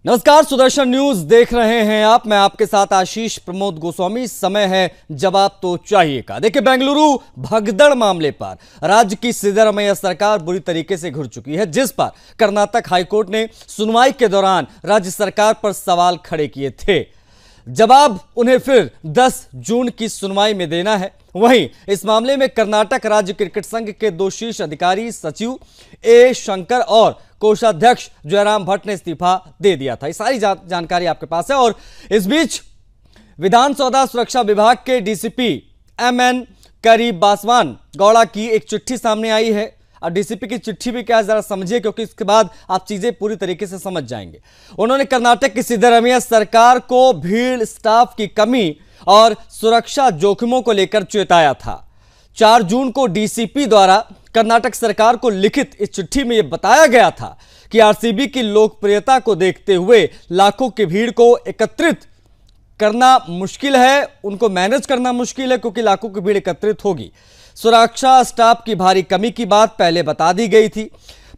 नमस्कार, सुदर्शन न्यूज देख रहे हैं आप। मैं आपके साथ आशीष प्रमोद गोस्वामी। समय है जवाब तो चाहिए का। देखिए, बेंगलुरु भगदड़ मामले पर राज्य की सिद्धरामैया सरकार बुरी तरीके से घुर चुकी है, जिस पर कर्नाटक हाईकोर्ट ने सुनवाई के दौरान राज्य सरकार पर सवाल खड़े किए थे। जवाब उन्हें फिर 10 जून की सुनवाई में देना है। वहीं इस मामले में कर्नाटक राज्य क्रिकेट संघ के 2 शीर्ष अधिकारी सचिव ए शंकर और कोषाध्यक्ष जयराम भट्ट ने इस्तीफा दे दिया था। ये सारी जानकारी आपके पास है। और इस बीच विधान सौदा सुरक्षा विभाग के डीसीपी एमएन करीबासवान गौड़ा की एक चिट्ठी सामने आई है। और डीसीपी की चिट्ठी भी क्या है जरा समझिए, क्योंकि इसके बाद आप चीजें पूरी तरीके से समझ जाएंगे। उन्होंने कर्नाटक की सिद्धरामैया सरकार को भीड़, स्टाफ की कमी और सुरक्षा जोखिमों को लेकर चेताया था। 4 जून को डीसीपी द्वारा कर्नाटक सरकार को लिखित इस चिट्ठी में यह बताया गया था कि आरसीबी की लोकप्रियता को देखते हुए लाखों की भीड़ को एकत्रित करना मुश्किल है, उनको मैनेज करना मुश्किल है, क्योंकि लाखों की भीड़ एकत्रित होगी। सुरक्षा स्टाफ की भारी कमी की बात पहले बता दी गई थी।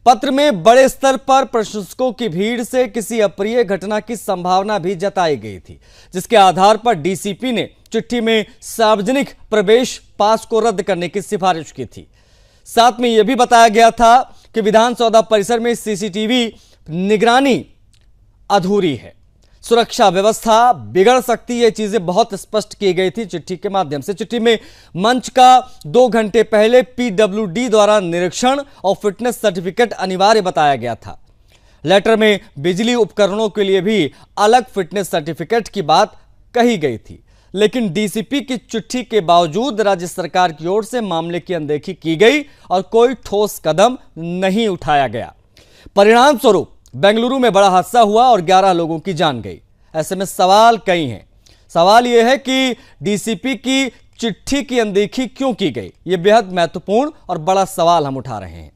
पत्र में बड़े स्तर पर प्रशंसकों की भीड़ से किसी अप्रिय घटना की संभावना भी जताई गई थी, जिसके आधार पर डीसीपी ने चिट्ठी में सार्वजनिक प्रवेश पास को रद्द करने की सिफारिश की थी। साथ में यह भी बताया गया था कि विधान सौदा परिसर में सीसीटीवी निगरानी अधूरी है, सुरक्षा व्यवस्था बिगड़ सकती है। चीजें बहुत स्पष्ट की गई थी चिट्ठी के माध्यम से। चिट्ठी में मंच का 2 घंटे पहले पीडब्ल्यूडी द्वारा निरीक्षण और फिटनेस सर्टिफिकेट अनिवार्य बताया गया था। लेटर में बिजली उपकरणों के लिए भी अलग फिटनेस सर्टिफिकेट की बात कही गई थी, लेकिन डीसीपी की चिट्ठी के बावजूद राज्य सरकार की ओर से मामले की अनदेखी की गई और कोई ठोस कदम नहीं उठाया गया। परिणाम स्वरूप बेंगलुरु में बड़ा हादसा हुआ और 11 लोगों की जान गई। ऐसे में सवाल कई हैं। सवाल यह है कि डीसीपी की चिट्ठी की अनदेखी क्यों की गई? यह बेहद महत्वपूर्ण और बड़ा सवाल हम उठा रहे हैं।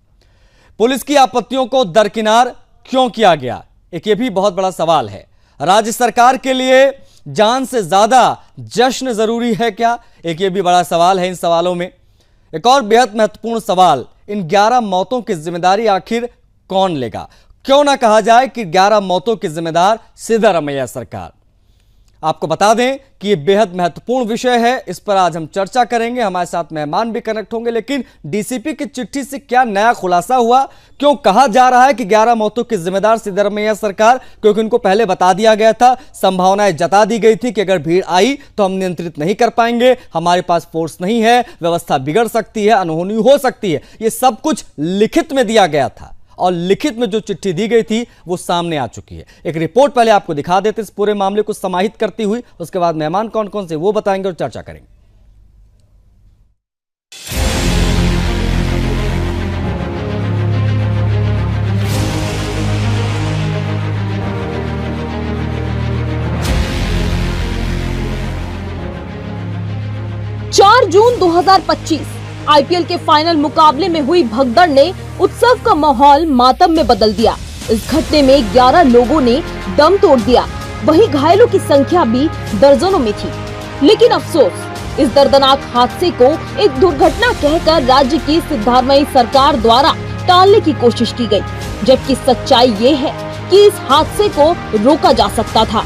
पुलिस की आपत्तियों को दरकिनार क्यों किया गया? एक यह भी बहुत बड़ा सवाल है। राज्य सरकार के लिए जान से ज्यादा जश्न जरूरी है क्या? एक यह भी बड़ा सवाल है इन सवालों में। एक और बेहद महत्वपूर्ण सवाल, इन 11 मौतों की जिम्मेदारी आखिर कौन लेगा? क्यों ना कहा जाए कि 11 मौतों की जिम्मेदार सिद्धरामैया सरकार। आपको बता दें कि यह बेहद महत्वपूर्ण विषय है, इस पर आज हम चर्चा करेंगे। हमारे साथ मेहमान भी कनेक्ट होंगे। लेकिन डीसीपी की चिट्ठी से क्या नया खुलासा हुआ? क्यों कहा जा रहा है कि 11 मौतों की जिम्मेदार सिद्धरामैया सरकार? क्योंकि उनको पहले बता दिया गया था, संभावनाएं जता दी गई थी कि अगर भीड़ आई तो हम नियंत्रित नहीं कर पाएंगे, हमारे पास फोर्स नहीं है, व्यवस्था बिगड़ सकती है, अनहोनी हो सकती है। यह सब कुछ लिखित में दिया गया था और लिखित में जो चिट्ठी दी गई थी वो सामने आ चुकी है। एक रिपोर्ट पहले आपको दिखा देते इस पूरे मामले को समाहित करती हुई, उसके बाद मेहमान कौन कौन से वो बताएंगे और चर्चा करेंगे। जून 2025 आईपीएल के फाइनल मुकाबले में हुई भगदड़ ने उत्सव का माहौल मातम में बदल दिया। इस घटने में 11 लोगों ने दम तोड़ दिया। वहीं घायलों की संख्या भी दर्जनों में थी। लेकिन अफसोस, इस दर्दनाक हादसे को एक दुर्घटना कहकर राज्य की सिद्धरामैया सरकार द्वारा टालने की कोशिश की गई, जबकि सच्चाई ये है कि इस हादसे को रोका जा सकता था।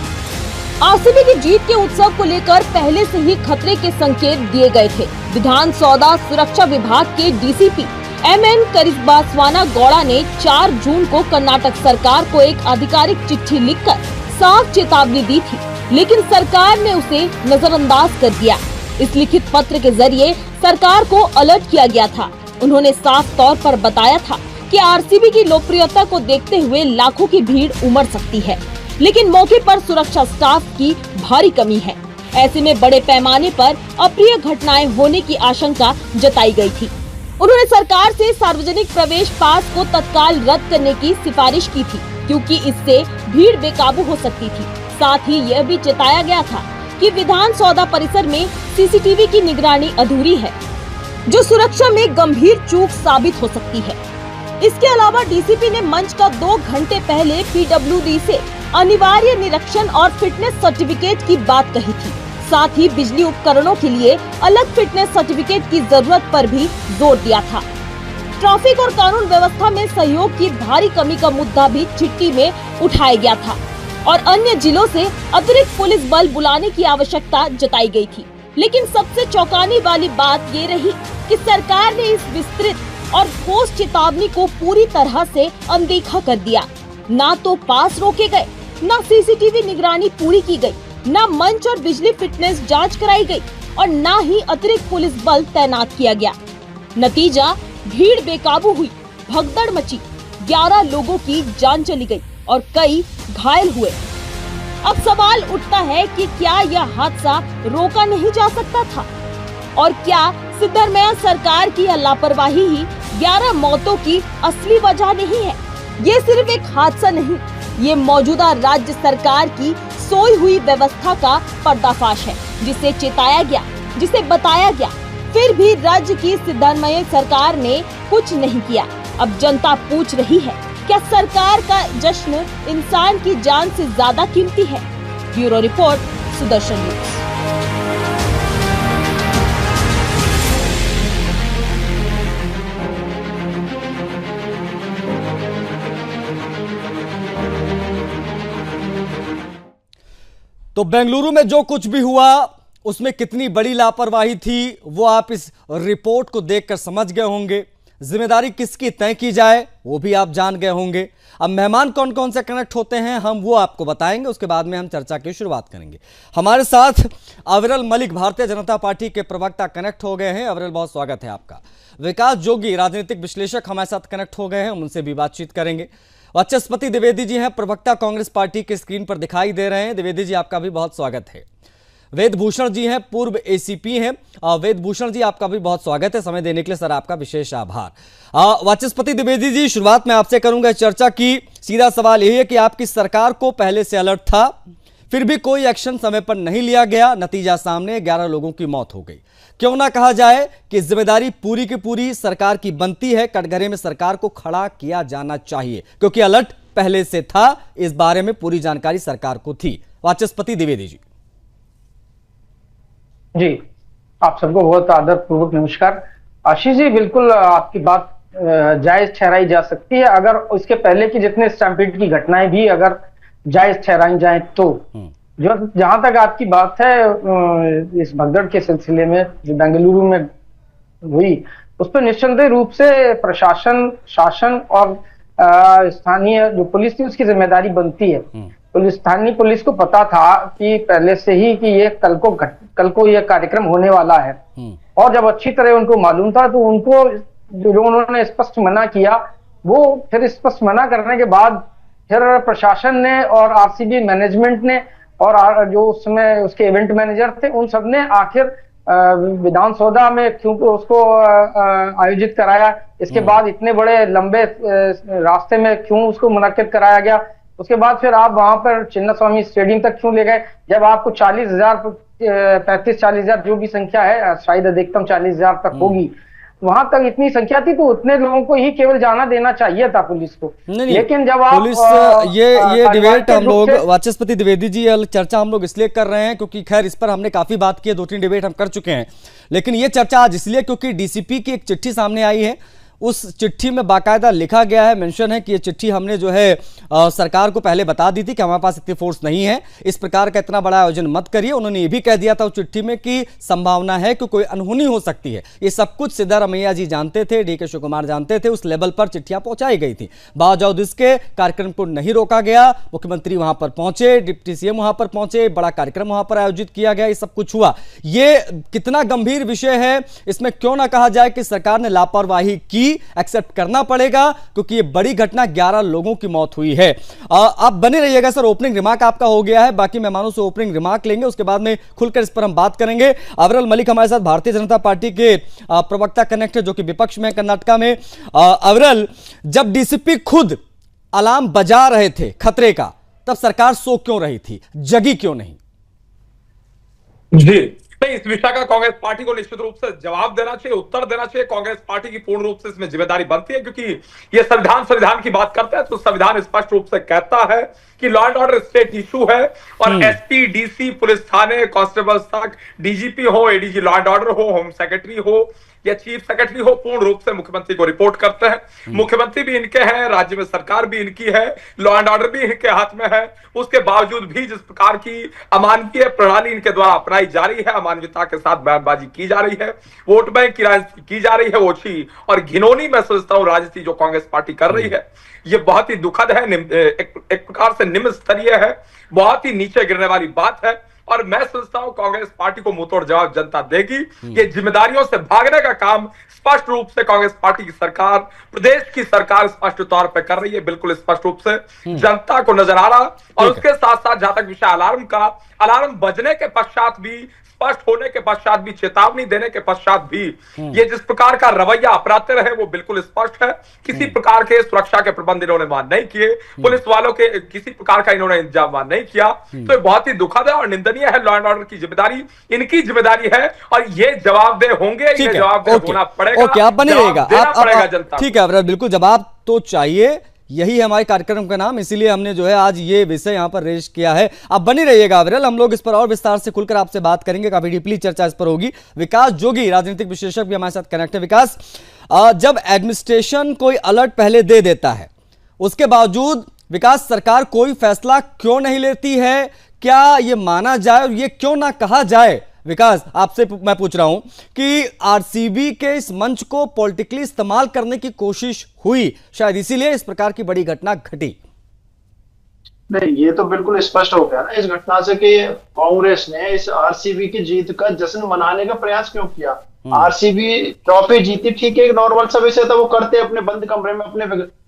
आरसीबी की जीत के उत्सव को लेकर पहले से ही खतरे के संकेत दिए गए थे। विधान सौदा सुरक्षा विभाग के डीसीपी एमएन करीबासवान गौड़ा ने 4 जून को कर्नाटक सरकार को एक आधिकारिक चिट्ठी लिखकर साफ चेतावनी दी थी, लेकिन सरकार ने उसे नजरअंदाज कर दिया। इस लिखित पत्र के जरिए सरकार को अलर्ट किया गया था। उन्होंने साफ तौर पर बताया था कि आरसीबी की लोकप्रियता को देखते हुए लाखों की भीड़ उमड़ सकती है, लेकिन मौके पर सुरक्षा स्टाफ की भारी कमी है। ऐसे में बड़े पैमाने पर अप्रिय घटनाएं होने की आशंका जताई गई थी। उन्होंने सरकार से सार्वजनिक प्रवेश पास को तत्काल रद्द करने की सिफारिश की थी, क्योंकि इससे भीड़ बेकाबू हो सकती थी। साथ ही यह भी जताया गया था कि विधान सौदा परिसर में सीसीटीवी की निगरानी अधूरी है, जो सुरक्षा में गंभीर चूक साबित हो सकती है। इसके अलावा डीसीपी ने मंच का 2 घंटे पहले पीडब्ल्यूडी से अनिवार्य निरीक्षण और फिटनेस सर्टिफिकेट की बात कही थी। साथ ही बिजली उपकरणों के लिए अलग फिटनेस सर्टिफिकेट की जरूरत पर भी जोर दिया था। ट्रैफिक और कानून व्यवस्था में सहयोग की भारी कमी का मुद्दा भी चिट्ठी में उठाया गया था। और अन्य जिलों से अतिरिक्त पुलिस बल बुलाने की आवश्यकता जताई गई थी। लेकिन सबसे चौंकाने वाली बात ये रही कि सरकार ने इस विस्तृत और ठोस चेतावनी को पूरी तरह से अनदेखा कर दिया। ना तो पास रोके गए, ना सीसीटीवी निगरानी पूरी की गई, ना मंच और बिजली फिटनेस जांच कराई गई और ना ही अतिरिक्त पुलिस बल तैनात किया गया। नतीजा, भीड़ बेकाबू हुई, भगदड़ मची, 11 लोगों की जान चली गई और कई घायल हुए। अब सवाल उठता है कि क्या यह हादसा रोका नहीं जा सकता था और क्या सिद्धरमैया सरकार की लापरवाही ही 11 मौतों की असली वजह नहीं है। ये सिर्फ एक हादसा नहीं, ये मौजूदा राज्य सरकार की सोई हुई व्यवस्था का पर्दाफाश है, जिसे चेताया गया, जिसे बताया गया, फिर भी राज्य की सिद्धरमैया सरकार ने कुछ नहीं किया। अब जनता पूछ रही है, क्या सरकार का जश्न इंसान की जान से ज्यादा कीमती है? Bureau report, Sudarshan news. तो बेंगलुरु में जो कुछ भी हुआ उसमें कितनी बड़ी लापरवाही थी वो आप इस रिपोर्ट को देखकर समझ गए होंगे। जिम्मेदारी किसकी तय की जाए वो भी आप जान गए होंगे। अब मेहमान कौन कौन से कनेक्ट होते हैं हम वो आपको बताएंगे, उसके बाद में हम चर्चा की शुरुआत करेंगे। हमारे साथ अविरल मलिक भारतीय जनता पार्टी के प्रवक्ता कनेक्ट हो गए हैं। अविरल, बहुत स्वागत है आपका। विकास जोगी राजनीतिक विश्लेषक हमारे साथ कनेक्ट हो गए हैं, हम उनसे भी बातचीत करेंगे। वाचस्पति द्विवेदी जी हैं, प्रवक्ता कांग्रेस पार्टी के स्क्रीन पर दिखाई दे रहे हैं। द्विवेदी जी, आपका भी बहुत स्वागत है। वेद भूषण जी हैं, पूर्व एसीपी हैं। वेद भूषण जी, आपका भी बहुत स्वागत है। समय देने के लिए सर आपका विशेष आभार। वाचस्पति द्विवेदी जी, शुरुआत में आपसे करूंगा चर्चा की। सीधा सवाल यही है कि आपकी सरकार को पहले से अलर्ट था, फिर भी कोई एक्शन समय पर नहीं लिया गया। नतीजा सामने, 11 लोगों की मौत हो गई। क्यों ना कहा जाए कि जिम्मेदारी पूरी की पूरी सरकार की बनती है। कटघरे में सरकार को खड़ा किया जाना चाहिए क्योंकि अलर्ट पहले से था। इस बारे में पूरी जानकारी सरकार को थी। वाचस्पति द्विवेदी जी। जी, आप सबको बहुत आदरपूर्वक नमस्कार। आशीष जी, बिल्कुल आपकी बात जायज ठहराई जा सकती है अगर उसके पहले की जितने स्टैम्पीड की घटनाएं भी अगर जायज ठहराई जाए तो। जो जहां तक आपकी बात है इस भगदड़ के सिलसिले में जो बेंगलुरु में हुई, उस पर निस्संदेह रूप से प्रशासन, शासन और स्थानीय जो पुलिस थी उसकी जिम्मेदारी बनती है। स्थानीय पुलिस को पता था कि पहले से ही कि ये कल को ये कार्यक्रम होने वाला है और जब अच्छी तरह उनको मालूम था तो उनको जो उन्होंने स्पष्ट मना किया, वो फिर स्पष्ट मना करने के बाद फिर प्रशासन ने और आरसीबी मैनेजमेंट ने और जो उस समय उसके इवेंट मैनेजर थे उन सब ने आखिर विधानसौधा में क्योंकि उसको आयोजित कराया। इसके बाद इतने बड़े लंबे रास्ते में क्यों उसको मुनक्किद कराया गया। उसके बाद फिर आप वहां पर चिन्नास्वामी स्टेडियम तक क्यों ले गए जब आपको 40,000 35-40,000 जो भी संख्या है, शायद अधिकतम 40,000 तक होगी, वहां तक इतनी संख्या थी तो उतने लोगों को ही केवल जाना देना चाहिए था पुलिस को। नहीं, लेकिन जब आप पुलिस ये डिबेट हम लोग, वाचस्पति द्विवेदी जी, चर्चा हम लोग इसलिए कर रहे हैं क्योंकि खैर इस पर हमने काफी बात की है, 2-3 डिबेट हम कर चुके हैं, लेकिन ये चर्चा आज इसलिए क्योंकि डीसीपी की एक चिट्ठी सामने आई है। उस चिट्ठी में बाकायदा लिखा गया है, मेंशन है कि ये चिट्ठी हमने जो है सरकार को पहले बता दी थी कि हमारे पास इतनी फोर्स नहीं है, इस प्रकार का इतना बड़ा आयोजन मत करिए। उन्होंने ये भी कह दिया था उस चिट्ठी में कि संभावना है कि कोई अनहोनी हो सकती है। ये सब कुछ सिद्धारमैया जी जानते थे, डीके शिव कुमार जानते थे। उस लेवल पर चिट्ठियां पहुंचाई गई थी। बावजूद इसके कार्यक्रम को नहीं रोका गया। मुख्यमंत्री वहां पर पहुंचे, डिप्टी सीएम वहां पर पहुंचे, बड़ा कार्यक्रम वहां पर आयोजित किया गया, ये सब कुछ हुआ। ये कितना गंभीर विषय है, इसमें क्यों ना कहा जाए कि सरकार ने लापरवाही की, एक्सेप्ट करना पड़ेगा क्योंकि ये बड़ी घटना, 11 लोगों की मौत हुई है। आप बने रहिएगा सर, ओपनिंग रिमार्क आपका हो गया है, बाकी मेहमानों से ओपनिंग रिमार्क लेंगे, उसके बाद में खुलकर इस पर हम बात करेंगे। अविरल मलिक हमारे साथ भारतीय जनता पार्टी के प्रवक्ता कनेक्ट है जो कि विपक्ष में कर्नाटका में। अविरल, जब डीसीपी खुद अलार्म बजा रहे थे खतरे का, तब सरकार सो क्यों रही थी, जगी क्यों नहीं? जी नहीं, इस विषय का कांग्रेस पार्टी को निश्चित रूप से जवाब देना चाहिए, उत्तर देना चाहिए। कांग्रेस पार्टी की पूर्ण रूप से इसमें जिम्मेदारी बनती है क्योंकि ये संविधान की बात करते हैं तो संविधान स्पष्ट रूप से कहता है कि law and order state issue है और एसपी, डीसी, पुलिस थाने, कांस्टेबल्स तक, डीजीपी हो, एडीजी लॉ एंड ऑर्डर हो, होम सेक्रेटरी हो, या चीफ सेक्रेटरी हो, पूर्ण रूप से मुख्यमंत्री को रिपोर्ट करते हैं। मुख्यमंत्री भी इनके हैं, राज्य में सरकार भी इनकी है, लॉ एंड ऑर्डर भी इनके हाथ में है। उसके बावजूद भी जिस प्रकार की अमानवीय प्रणाली इनके द्वारा अपनाई जा रही है, अमानवीयता के साथ बयानबाजी की जा रही है, वोट बैंक की राजनीति की जा रही है, ओछी और घिनौनी मैं समझता हूं राजनीति जो कांग्रेस पार्टी कर रही है, ये बहुत ही दुखद है, एक प्रकार से निम्न स्तरीय है, बहुत ही नीचे गिरने वाली बात है। और मैं समझता हूं कांग्रेस पार्टी को मुंहतोड़ जवाब जनता देगी। ये जिम्मेदारियों से भागने का काम स्पष्ट रूप से कांग्रेस पार्टी की सरकार, प्रदेश की सरकार स्पष्ट तौर पे कर रही है, बिल्कुल स्पष्ट रूप से जनता को नजर आ रहा। और उसके साथ साथ जहां तक विषय अलार्म का, अलार्म बजने के पश्चात भी, स्पष्ट होने के पश्चात भी, चेतावनी देने के पश्चात भी ये जिस प्रकार का रवैया अपनाते रहे वो बिल्कुल स्पष्ट है। किसी प्रकार के सुरक्षा के प्रबंध इन्होंने वहां नहीं किए, पुलिस वालों के किसी प्रकार का इन्होंने इंतजाम वहां नहीं किया, तो ये बहुत ही दुखद है और निंदनीय है। लॉ एंड ऑर्डर की जिम्मेदारी इनकी जिम्मेदारी है और ये जवाबदेह होंगे, ये जवाबदेह होना पड़ेगा। ओके, आप बने रहेगा, पड़ेगा जनता। ठीक है, बिल्कुल जवाब तो चाहिए, यही है हमारे कार्यक्रम का नाम, इसीलिए हमने जो है आज ये विषय यहां पर रेज किया है। आप बनी रहिएगा विरल, हम लोग इस पर और विस्तार से खुलकर आपसे बात करेंगे, काफी डीपली चर्चा इस पर होगी। विकास जोगी राजनीतिक विशेषज्ञ भी हमारे साथ कनेक्ट है। विकास, जब एडमिनिस्ट्रेशन कोई अलर्ट पहले दे देता है, उसके बावजूद विकास सरकार कोई फैसला क्यों नहीं लेती है? क्या ये माना जाए और ये क्यों ना कहा जाए? विकास, आपसे मैं पूछ रहा हूं कि आरसीबी के इस मंच को पॉलिटिकली इस्तेमाल करने की कोशिश हुई, शायद इसीलिए इस प्रकार की बड़ी घटना घटी। नहीं, ये तो बिल्कुल स्पष्ट हो गया ना इस घटना से कि कांग्रेस ने इस आरसीबी की जीत का जश्न मनाने का प्रयास क्यों किया। आरसीबी ट्रॉफी जीती, ठीक है, नॉर्मल सा विषय था, वो करते अपने बंद कमरे में, अपने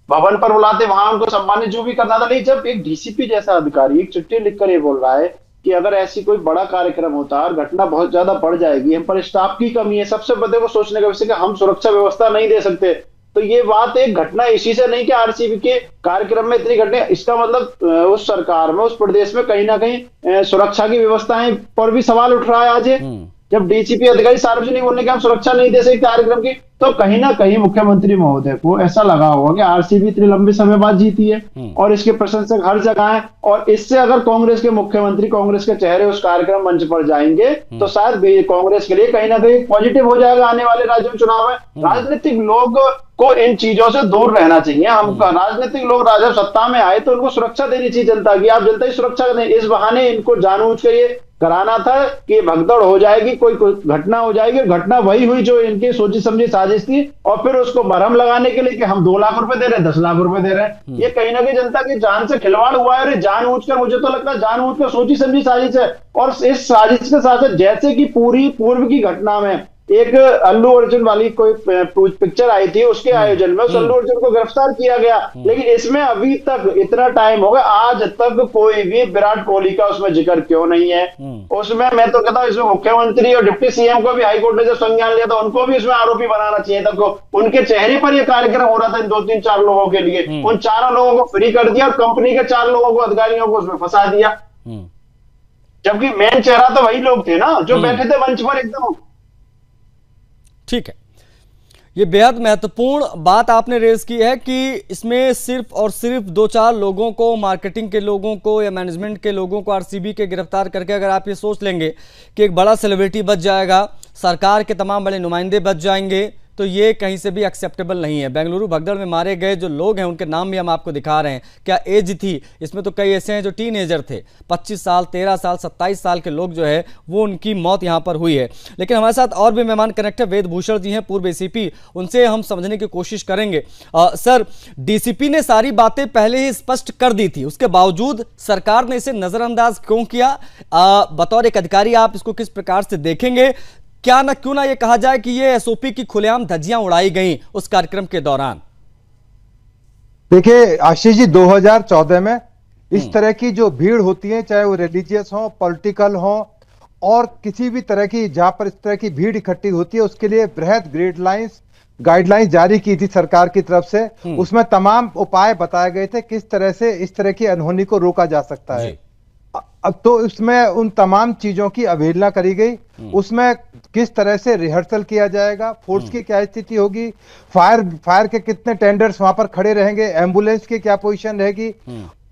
भवन पर बुलाते, वहां उनको सम्मानित जो भी करना था। नहीं, जब एक डीसीपी जैसा अधिकारी एक चिट्ठी लिखकर ये बोल रहा है कि अगर ऐसी कोई बड़ा कार्यक्रम होता है और घटना बहुत ज्यादा बढ़ जाएगी, हम पर स्टाफ की कमी है, सबसे बड़े को सोचने का विषय कि हम सुरक्षा व्यवस्था नहीं दे सकते, तो ये बात एक घटना इसी से नहीं कि आरसीबी के कार्यक्रम में इतनी घटना, इसका मतलब उस सरकार में, उस प्रदेश में कहीं ना कहीं सुरक्षा की व्यवस्थाएं पर भी सवाल उठ रहा है आज। जब डीसीपी अधिकारी सार्वजनिक बोलने के हम सुरक्षा नहीं दे सकते कार्यक्रम की, तो कहीं ना कहीं मुख्यमंत्री महोदय को ऐसा लगा होगा कि आरसीबी इतने लंबे समय बाद जीती है और इसके प्रशंसक हर जगह हैं, और इससे अगर कांग्रेस के मुख्यमंत्री, कांग्रेस के चेहरे उस कार्यक्रम मंच पर जाएंगे तो शायद कांग्रेस के लिए कहीं ना कहीं पॉजिटिव हो जाएगा आने वाले राज्यों में चुनाव में। राजनीतिक लोग को इन चीजों से दूर रहना चाहिए। हम राजनीतिक लोग जब सत्ता में आए तो उनको सुरक्षा देनी चाहिए जनता की, आप जनता की सुरक्षा दें। इस बहाने इनको जानबूझ कर ये कराना था कि भगदड़ हो जाएगी, कोई घटना हो जाएगी, घटना वही हुई जो इनकी सोची समझी साजिश थी, और फिर उसको मरहम लगाने के लिए कि हम 2 लाख रुपए दे रहे हैं, 10 लाख रुपए दे रहे हैं, ये कहीं ना कहीं जनता की जान से खिलवाड़ हुआ है। जानबूझकर, मुझे तो लगता है जानबूझकर सोची समझी साजिश है। और इस साजिश के साथ जैसे कि पूरी पूर्व की घटना में एक अल्लू अर्जुन वाली कोई पिक्चर आई थी, उसके आयोजन में उस अल्लू अर्जुन को गिरफ्तार किया गया, लेकिन इसमें अभी तक इतना टाइम हो गया, आज तक कोई भी विराट कोहली का उसमें जिक्र क्यों नहीं है। उसमें मैं तो कहता हूं इसमें मुख्यमंत्री और डिप्टी सीएम को भी हाईकोर्ट ने जब संज्ञान लिया था, उनको भी इसमें आरोपी बनाना चाहिए था। तो उनके चेहरे पर यह कार्यक्रम हो रहा था इन 2-3-4 लोगों के लिए, उन 4 लोगों को फ्री कर दिया और कंपनी के 4 लोगों को, अधिकारियों को उसमें फंसा दिया, जबकि मेन चेहरा तो वही लोग थे ना जो बैठे थे मंच पर एकदम। ठीक है, ये बेहद महत्वपूर्ण बात आपने रेज की है कि इसमें सिर्फ और सिर्फ 2-4 लोगों को, मार्केटिंग के लोगों को या मैनेजमेंट के लोगों को आरसीबी के गिरफ्तार करके अगर आप ये सोच लेंगे कि एक बड़ा सेलिब्रिटी बच जाएगा, सरकार के तमाम बड़े नुमाइंदे बच जाएंगे, तो ये कहीं से भी एक्सेप्टेबल नहीं है। बेंगलुरु भगदड़ में मारे गए जो लोग हैं उनके नाम भी हम आपको दिखा रहे हैं। क्या एज थी? इसमें तो कई ऐसे हैं जो टीनेजर थे, 25 साल, 13 साल, 27 साल के लोग जो है वो उनकी मौत यहाँ पर हुई है। लेकिन हमारे साथ और भी मेहमान कनेक्ट है, वेद भूषण जी हैं, पूर्व एसीपी, उनसे हम समझने की कोशिश करेंगे। सर, डीसीपी ने सारी बातें पहले ही स्पष्ट कर दी थी, उसके बावजूद सरकार ने इसे नजरअंदाज क्यों किया? बतौर एक अधिकारी आप इसको किस प्रकार से देखेंगे? क्या ना क्यों ना ये कहा जाए कि ये एसओपी की खुलेआम धज्जियां उड़ाई गई उस कार्यक्रम के दौरान? देखिए आशीष जी, 2014 में इस तरह की जो भीड़ होती है, चाहे वो रिलीजियस हो, पॉलिटिकल हो, और किसी भी तरह की, जहां पर इस तरह की भीड़ इकट्ठी होती है, उसके लिए बृहद गाइडलाइंस जारी की थी सरकार की तरफ से। उसमें तमाम उपाय बताए गए थे किस तरह से इस तरह की अनहोनी को रोका जा सकता है। अब तो उसमें उन तमाम चीजों की अवहेलना करी गई। उसमें किस तरह से रिहर्सल किया जाएगा, फोर्स की क्या स्थिति होगी, फायर के कितने टेंडर्स वहां पर खड़े रहेंगे, एम्बुलेंस की क्या पोजीशन रहेगी,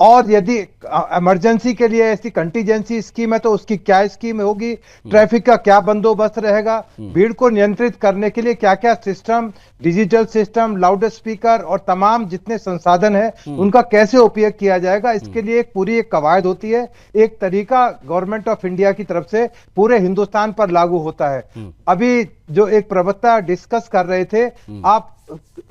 और यदि इमरजेंसी के लिए ऐसी कंटीजेंसी स्कीम है तो उसकी क्या स्कीम होगी, ट्रैफिक का क्या बंदोबस्त रहेगा, भीड़ को नियंत्रित करने के लिए क्या क्या system, digital system, loud speaker और तमाम जितने संसाधन है उनका कैसे उपयोग किया जाएगा, इसके लिए एक पूरी एक कवायद होती है, एक तरीका गवर्नमेंट ऑफ इंडिया की तरफ से पूरे हिंदुस्तान पर लागू होता है। अभी जो एक प्रवक्ता डिस्कस कर रहे थे, आप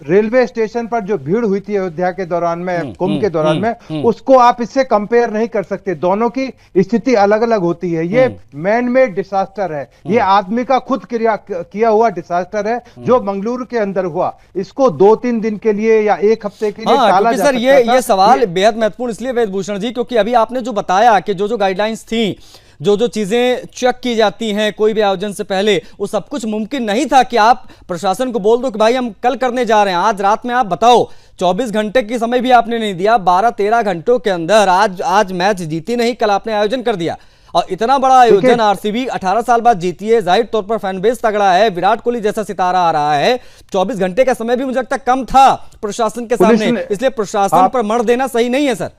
रेलवे स्टेशन पर जो भीड़ हुई थी अयोध्या के दौरान में, कुंभ के दौरान में, उसको आप इससे कंपेयर नहीं कर सकते। दोनों की स्थिति अलग अलग होती है। ये मैन मेड डिसास्टर है, ये आदमी का खुद किया हुआ डिसास्टर है जो मंगलुरु के अंदर हुआ। इसको 2-3 दिन के लिए या एक हफ्ते के लिए टाला जा सर, सकता था। ये सवाल बेहद महत्वपूर्ण इसलिए वेदभूषण जी, क्योंकि अभी आपने जो बताया कि जो गाइडलाइंस थी, जो चीजें चेक की जाती हैं कोई भी आयोजन से पहले, वो सब कुछ मुमकिन नहीं था कि आप प्रशासन को बोल दो कि भाई हम कल करने जा रहे हैं, आज रात में आप बताओ। 24 घंटे की समय भी आपने नहीं दिया, 12-13 घंटों के अंदर आज मैच जीती नहीं, कल आपने आयोजन कर दिया। और इतना बड़ा आयोजन आरसीबी 18 साल बाद जीती है, जाहिर तौर पर फैन बेस तगड़ा है, विराट कोहली जैसा सितारा आ रहा है। 24 घंटे का समय भी मुझे लगता कम था प्रशासन के सामने, इसलिए प्रशासन पर मर देना सही नहीं है सर।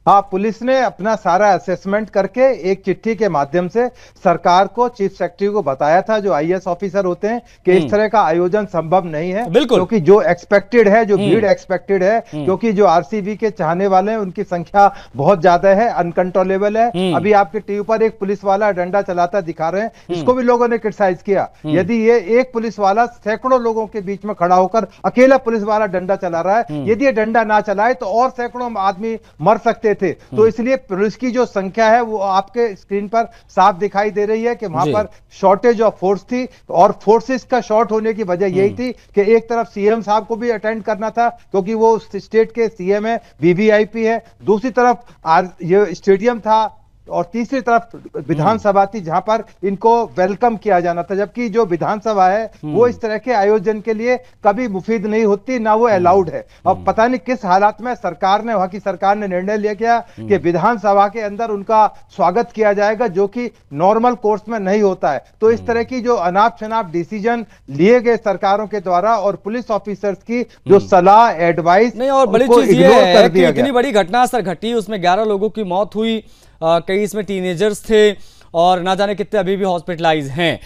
हाँ, पुलिस ने अपना सारा असेसमेंट करके एक चिट्ठी के माध्यम से सरकार को, चीफ सेक्रेटरी को बताया था, जो आईएएस ऑफिसर होते हैं, कि इस तरह का आयोजन संभव नहीं है, क्योंकि जो एक्सपेक्टेड है, जो भीड़ एक्सपेक्टेड है, क्योंकि जो आरसीबी के चाहने वाले हैं उनकी संख्या बहुत ज्यादा है, अनकंट्रोलेबल है। अभी आपके टीवी पर एक पुलिस वाला डंडा चलाता दिखा रहे हैं, इसको भी लोगों ने क्रिटिसाइज किया। यदि ये एक पुलिस वाला सैकड़ों लोगों के बीच में खड़ा होकर अकेला पुलिस वाला डंडा चला रहा है, यदि ये डंडा ना चलाए तो और सैकड़ों आदमी मर सकते थे। तो इसलिए पुलिस की जो संख्या है वो आपके स्क्रीन पर साफ दिखाई दे रही है कि वहां पर शॉर्टेज ऑफ फोर्स थी, और फोर्सेस का शॉर्ट होने की वजह यही थी कि एक तरफ सीएम साहब को भी अटेंड करना था क्योंकि वो स्टेट के सीएम है, वीवीआईपी है, दूसरी तरफ ये स्टेडियम था, और तीसरी तरफ विधानसभा थी जहां पर इनको वेलकम किया जाना था। जबकि जो विधानसभा है वो इस तरह के आयोजन के लिए कभी मुफीद नहीं होती, ना वो अलाउड है। अब पता नहीं किस हालात में वहां की सरकार ने निर्णय लिया गया कि विधानसभा के अंदर उनका स्वागत किया जाएगा, जो कि नॉर्मल कोर्स में नहीं होता है। तो इस तरह की जो अनाप शनाप डिसीजन लिए गए सरकारों के द्वारा और पुलिस ऑफिसर्स की जो सलाह, एडवाइस नहीं, और बड़ी चीज ये है कि इतनी बड़ी घटना सर घटी, उसमें 11 लोगों की मौत हुई, कई इसमें टीनेजर्स थे और ना जाने कितने अभी भी हॉस्पिटलाइज हैं।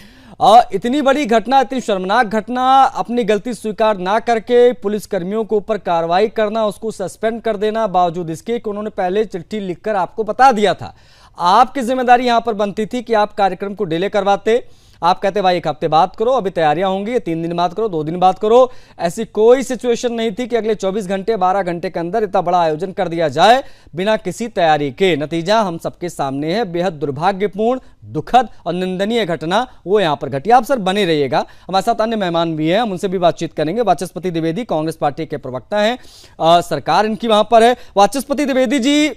इतनी बड़ी घटना, इतनी शर्मनाक घटना, अपनी गलती स्वीकार ना करके पुलिस कर्मियों के ऊपर कार्रवाई करना, उसको सस्पेंड कर देना, बावजूद इसके कि उन्होंने पहले चिट्ठी लिखकर आपको बता दिया था। आपकी जिम्मेदारी यहां पर बनती थी कि आप कार्यक्रम को डिले करवाते। आप कहते भाई 1 हफ्ते बाद करो, अभी तैयारियां होंगी, 3 दिन बाद करो, 2 दिन बाद करो। ऐसी कोई सिचुएशन नहीं थी कि अगले 24 घंटे 12 घंटे के अंदर इतना बड़ा आयोजन कर दिया जाए बिना किसी तैयारी के। नतीजा हम सबके सामने है, बेहद दुर्भाग्यपूर्ण, दुखद और निंदनीय घटना वो यहां पर घटी। आप सर बने रहिएगा, हमारे साथ अन्य मेहमान भी हैं, हम उनसे भी बातचीत करेंगे। वाचस्पति द्विवेदी कांग्रेस पार्टी के प्रवक्ता हैं, सरकार इनकी वहां पर है। वाचस्पति द्विवेदी जी,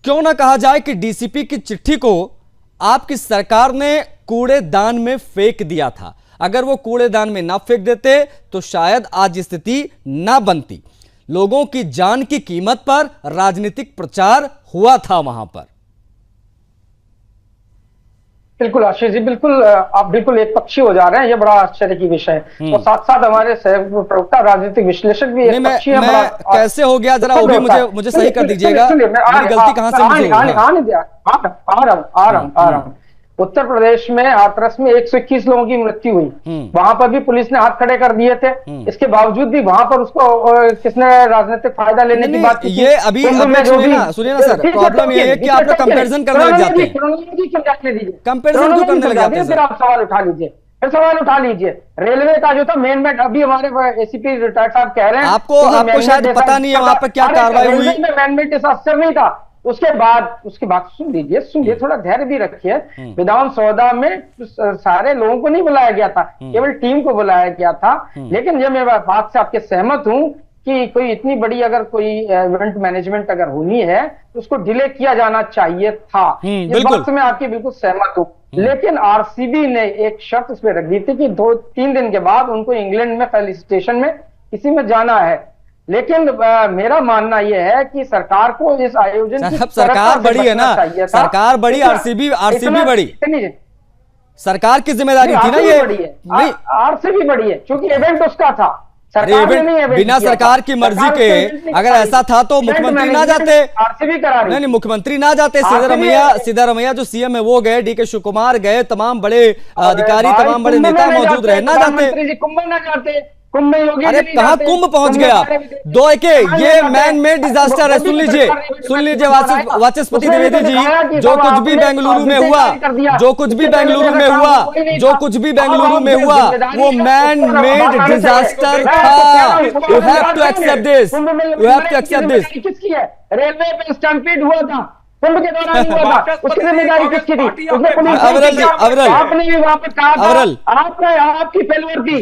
क्यों ना कहा जाए कि डीसीपी की चिट्ठी को आपकी सरकार ने कूड़ेदान में फेंक दिया था। अगर वो कूड़ेदान में ना फेंक देते तो शायद आज स्थिति ना बनती। लोगों की जान की कीमत पर राजनीतिक प्रचार हुआ था वहां पर। बिल्कुल आशीष जी, बिल्कुल आप बिल्कुल एक पक्षी हो जा रहे हैं, ये बड़ा आश्चर्य की विषय है। और साथ साथ हमारे प्रवक्ता, राजनीतिक विश्लेषक भी एक पक्षी है। मैं कैसे हो गया, जरा वो भी मुझे सही कर दीजिएगा, मेरी गलती कहां से मुझे आ रहा हूं। उत्तर प्रदेश में हाथरस में 121 लोगों की मृत्यु हुई, वहां पर भी पुलिस ने हाथ खड़े कर दिए थे। इसके बावजूद भी वहां पर उसको किसने राजनीतिक फायदा लेने की बात की? ये अभी सुनिए ना सर, प्रॉब्लम ये है कि आप कंपैरिजन करने लग जाते हैं। कंपैरिजन क्यों करने लग जाते हैं? फिर आप सवाल उठा लीजिए। रेलवे का जो था मेन अभी हमारे एसीपी रिटायर्ड साहब कह रहे हैं, आपको शायद पता नहीं है वहां पर क्या कार्रवाई हुई। मैन मेड डिसास्टर नहीं था। उसके बाद सुन लीजिए, थोड़ा धैर्य भी रखिए। विधानसभा में सारे लोगों को नहीं बुलाया गया था, केवल टीम को बुलाया गया था। लेकिन जब मैं बात से आपके सहमत हूं कि कोई इतनी बड़ी अगर कोई इवेंट मैनेजमेंट अगर होनी है तो उसको डिले किया जाना चाहिए था। इस बात से मैं आपकी बिल्कुल सहमत हूं। लेकिन आरसीबी ने एक शर्त उसमें रख दी थी कि 2-3 दिन के बाद उनको इंग्लैंड में फेलिसिटेशन में किसी में जाना है। लेकिन मेरा मानना यह है कि सरकार को इस आयोजन की सरकार बड़ी है ना, सरकार बड़ी, आरसीबी बड़ी, सरकार की जिम्मेदारी थी ना ये। आरसीबी बड़ी है क्योंकि इवेंट उसका था। अरे बिना सरकार की मर्जी के अगर ऐसा था तो मुख्यमंत्री ना जाते। आरसीबी करा रही। नहीं, मुख्यमंत्री ना जाते। सिद्धारमैया जो सीएम है वो गए, डीके शिव कुमार गए, तमाम बड़े अधिकारी, तमाम बड़े नेता मौजूद रहे, ना जाते। कुंभ ना जाते, कुंभ में योगी। अरे कहाँ कुंभ पहुंच गया? ये मैन मेड डिजास्टर है। सुन लीजिए वाचस्पति द्विवेदी जी, जो कुछ भी बेंगलुरु में हुआ, जो कुछ भी बेंगलुरु में हुआ, वो मैन मेड डिजास्टर था। You have to accept this. किसकी है? रेलवे पे स्टंपेड हुआ था, कुंभ के दौरान हुआ था, उसकी जिम्मेदारी किसकी थी? उसने पुलिस आपने भी वहां पर कहा था, आपकी फेलवर थी।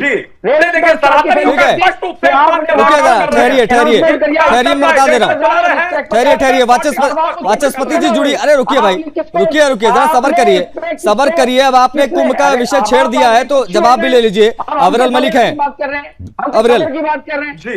ठहरिए वाचस्पति जी जुड़ी। अरे रुकिए भाई, रुकिए जरा सबर करिए। अब आपने कुंभ का विषय छेड़ दिया है तो जवाब भी ले लीजिए। अविरल मलिक है, अविरल की बात कर रहे हैं जी।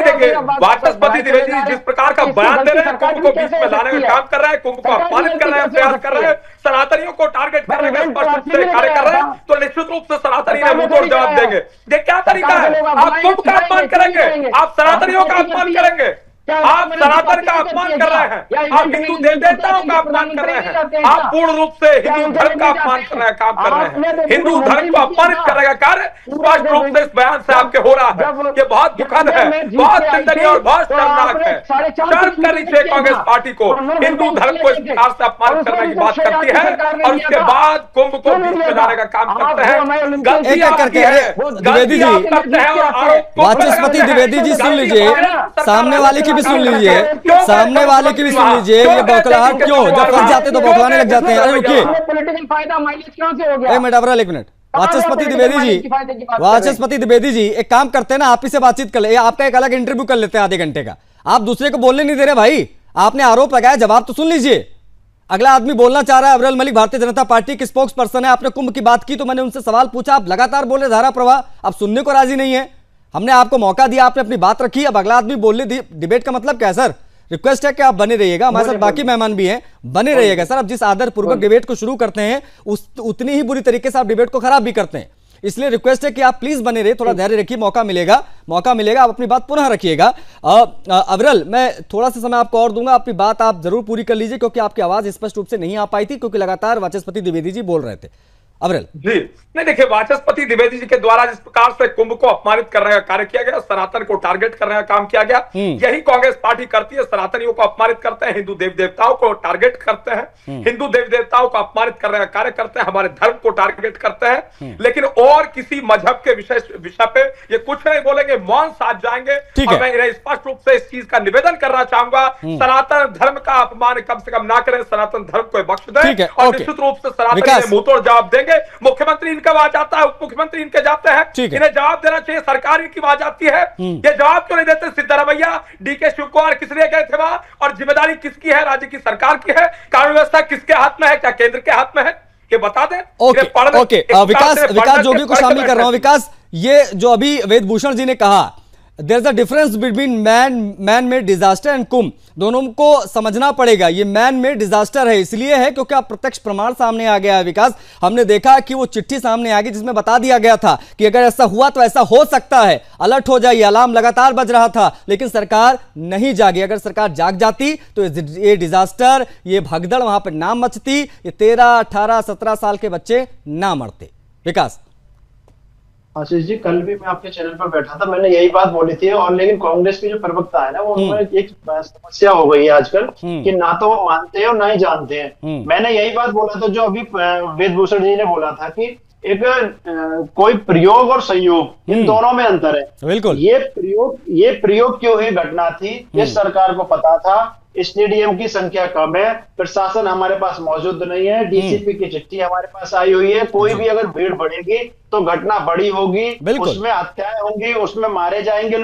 देखिए वाचस्पति द्विवेदी जिस प्रकार का बयान दे रहे हैं, कुंभ को बीच में लाने का काम कर रहे हैं, कुंभ को अपमानित कर रहे हैं, प्रयास कर रहे हैं, सनातनियों को टारगेट करने का स्पष्ट रूप से कार्य कर रहे हैं, तो निश्चित रूप से सनातनी ने मुंहतोड़ जवाब देंगे। ये क्या तरीका है? आप कुंभ का अपमान करेंगे, आप सनातनियों का अपमान करेंगे, आप सनातन का अपमान कर रहे हैं, आप हिंदू देवताओं का अपमान कर रहे हैं, आप पूर्ण रूप से हिंदू धर्म का अपमान कर रहे हैं, काम कर रहे हैं, हिंदू धर्म को अपमानित करने का कार्य स्पष्ट रूप से इस बयान से आपके हो रहा है। ये बहुत दुखद है, बहुत निंदनीय और बहुत शर्मनाक है। शर्म करनी चाहिए कांग्रेस पार्टी को, हिंदू धर्म को इस प्रकार से अपमानित करने की बात करती है और उसके बाद कुंभ को बीच में लाने का काम करते हैं। गलती करके द्विवेदी जी, वाचस्पति द्विवेदी जी सुन लीजिए, सामने वाले की सुन लीजिए, ये बौखलाहट क्यों? जब फंस जाते तो बौखलाने लग जाते हैं। अरे रुकिए, पॉलिटिकल फायदा माइलेज क्यों से हो गया? एक मिनट वाचस्पति द्विवेदी जी एक काम करते हैं ना, आप ही से बातचीत कर ले, आपका एक अलग इंटरव्यू कर लेते हैं आधे घंटे का। आप दूसरे को बोलने नहीं दे रहे भाई, आपने आरोप लगाया, जवाब तो सुन लीजिए। अगला आदमी बोलना चाह रहा है, अविरल मलिक भारतीय जनता पार्टी के स्पोक्स पर्सन है, आपने कुंभ की बात की तो मैंने उनसे सवाल पूछा, आप लगातार बोले धारा प्रवाह, आप सुनने को राजी नहीं है। हमने आपको मौका दिया, आपने अपनी बात रखी, अब अगला आदमी बोलने दी। डिबेट का मतलब क्या है सर? रिक्वेस्ट है कि आप बने रहिएगा, हमारे साथ बाकी मेहमान भी हैं, बने रहिएगा सर। अब जिस आदर पूर्वक डिबेट को शुरू करते हैं उतनी ही बुरी तरीके से आप डिबेट को खराब भी करते हैं, इसलिए रिक्वेस्ट है कि आप प्लीज बने रहिए, थोड़ा धैर्य रखिए, मौका मिलेगा, आप अपनी बात पुनः रखिएगा। अविरल, मैं थोड़ा सा समय आपको और दूंगा, अपनी बात आप जरूर पूरी कर लीजिए क्योंकि आपकी आवाज स्पष्ट रूप से नहीं आ पाई थी, क्योंकि लगातार वाचस्पति द्विवेदी जी बोल रहे थे। अविरल जी, नहीं देखिए, वाचस्पति द्विवेदी जी के द्वारा जिस प्रकार से कुंभ को अपमानित करने का कार्य किया गया, सनातन को टारगेट करने का काम किया गया, यही कांग्रेस पार्टी करती है। सनातनियों को अपमानित करते हैं, हिंदू देव देवताओं को टारगेट करते हैं, हिंदू देव देवताओं को अपमानित करने का कार्य करते हैं, हमारे धर्म को टारगेट करते हैं, लेकिन और किसी मजहब के विषय पे ये कुछ नहीं बोलेंगे, मौन साध जाएंगे। और मैं इन्हें स्पष्ट रूप से इस चीज का निवेदन करना चाहूंगा, सनातन धर्म का अपमान कम से कम ना करें, सनातन धर्म को बख्श दें और निश्चित रूप से सनातन मुंहतोड़ जवाब देंगे। मुख्यमंत्री इनका आवाज आता है, उप मुख्यमंत्री इनके जाते हैं, इन्हें जवाब देना चाहिए। सरकार इनकी आवाज आती है, ये जवाब क्यों नहीं देते? सिद्धारमैया, डीके शिव कुमार किस लिए गए थे वहां, और जिम्मेदारी किसकी है? राज्य की सरकार की है? कानून व्यवस्था किसके हाथ में है? क्या केंद्र के हाथ में है? ये बता दें। ओके, विकास जोगी को शामिल कर रहा हूं। विकास, ये जो अभी वेदभूषण जी ने कहा, there is a difference between man made disaster and Kumbh, दोनों को समझना पड़ेगा। ये मैन मेड डिजास्टर है, इसलिए है क्योंकि अब प्रत्यक्ष प्रमाण सामने आ गया है। विकास, हमने देखा कि वो चिट्ठी सामने आ गई जिसमें बता दिया गया था कि अगर ऐसा हुआ तो ऐसा हो सकता है, अलर्ट हो जाइए, अलार्म लगातार बज रहा था, लेकिन सरकार नहीं जागी। अगर सरकार जाग जाती तो ये डिजास्टर, ये भगदड़ वहां पर ना मचती, ये 13, 18, 17 साल के बच्चे ना मरते। विकास आशीष जी, कल भी मैं आपके चैनल पर बैठा था, मैंने यही बात बोली थी, और लेकिन कांग्रेस के जो प्रवक्ता है ना, वो उनमें एक समस्या हो गई है आजकल कि ना तो वो मानते हैं और ना ही जानते हैं। मैंने यही बात बोला था जो अभी वेदभूषण जी ने बोला था कि एक कोई प्रयोग और संयोग, इन दोनों में अंतर है। बिल्कुल, ये प्रयोग क्यों हुई घटना थी, ये सरकार को पता था। स्टेडियम की संख्या कम है, प्रशासन हमारे पास मौजूद नहीं है, डीसीपी की चिट्ठी हमारे पास आई हुई है, कोई भी अगर भीड़ बढ़ेगी तो घटना बड़ी होगी, उसमें हत्याएं होंगी, उसमें मारे जाएंगे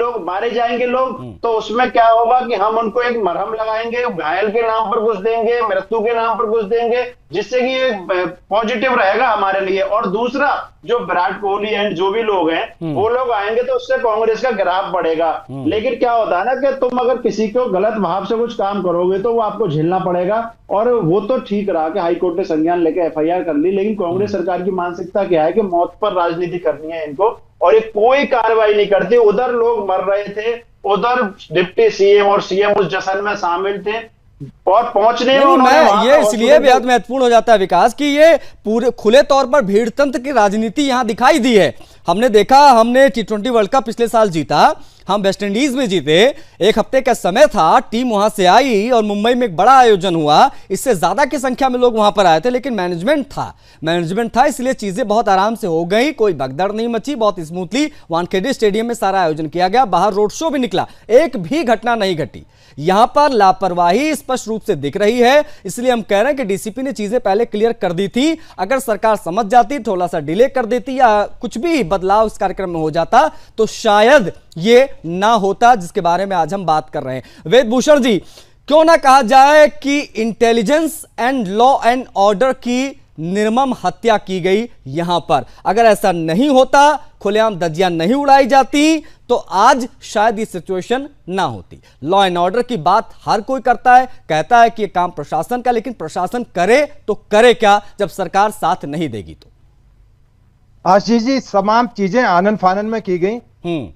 लोग, तो उसमें क्या होगा कि हम उनको एक मरहम लगाएंगे, घायल के नाम पर घुस देंगे, मृत्यु के नाम पर घुस देंगे, जिससे कि पॉजिटिव रहेगा हमारे लिए। और दूसरा, जो विराट कोहली एंड जो भी लोग हैं वो लोग आएंगे तो उससे कांग्रेस का ग्राफ बढ़ेगा। लेकिन क्या होता है ना कि तुम अगर किसी को गलत भाव से कुछ काम करोगे तो वो आपको झेलना पड़ेगा। और वो तो ठीक रहा कि हाईकोर्ट ने संज्ञान लेकर एफआईआर कर ली, लेकिन कांग्रेस सरकार की मानसिकता क्या है कि मौत पर राजनीति करनी है इनको, और ये कोई कार्रवाई नहीं करती। उधर लोग मर रहे थे, उधर डिप्टी सीएम और सीएम उस जश्न में शामिल थे और पहुंचने में मैं ये इसलिए बेहद महत्वपूर्ण हो जाता है विकास कि ये पूरे खुले तौर पर भीड़ तंत्र की राजनीति यहां दिखाई दी है। हमने देखा, हमने T20 वर्ल्ड कप पिछले साल जीता, हम वेस्ट इंडीज में जीते, एक हफ्ते का समय था, टीम वहां से आई और मुंबई में एक बड़ा आयोजन हुआ, इससे ज्यादा की संख्या में लोग वहां पर आए थे, लेकिन मैनेजमेंट था इसलिए चीजें बहुत आराम से हो गई, कोई भगदड़ नहीं मची, बहुत स्मूथली वानखेड़े स्टेडियम में सारा आयोजन किया गया, बाहर रोड शो भी निकला, एक भी घटना नहीं घटी। यहां पर लापरवाही स्पष्ट रूप से दिख रही है, इसलिए हम कह रहे हैं कि डीसीपी ने चीजें पहले क्लियर कर दी थी। अगर सरकार समझ जाती, थोड़ा सा डिले कर देती या कुछ भी बदलाव इस कार्यक्रम में हो जाता तो शायद ये ना होता जिसके बारे में आज हम बात कर रहे हैं। वेदभूषण जी, क्यों ना कहा जाए कि intelligence and law and order की निर्मम हत्या की गई यहां पर। अगर ऐसा नहीं होता, खुलेआम धज्जियां नहीं उड़ाई जाती, तो आज शायद ये सिचुएशन ना होती। लॉ एंड ऑर्डर की बात हर कोई करता है, कहता है कि ये काम प्रशासन का, लेकिन प्रशासन करे तो करे क्या जब सरकार साथ नहीं देगी तो। आशीष जी, तमाम चीजें आनन फानन में की गई,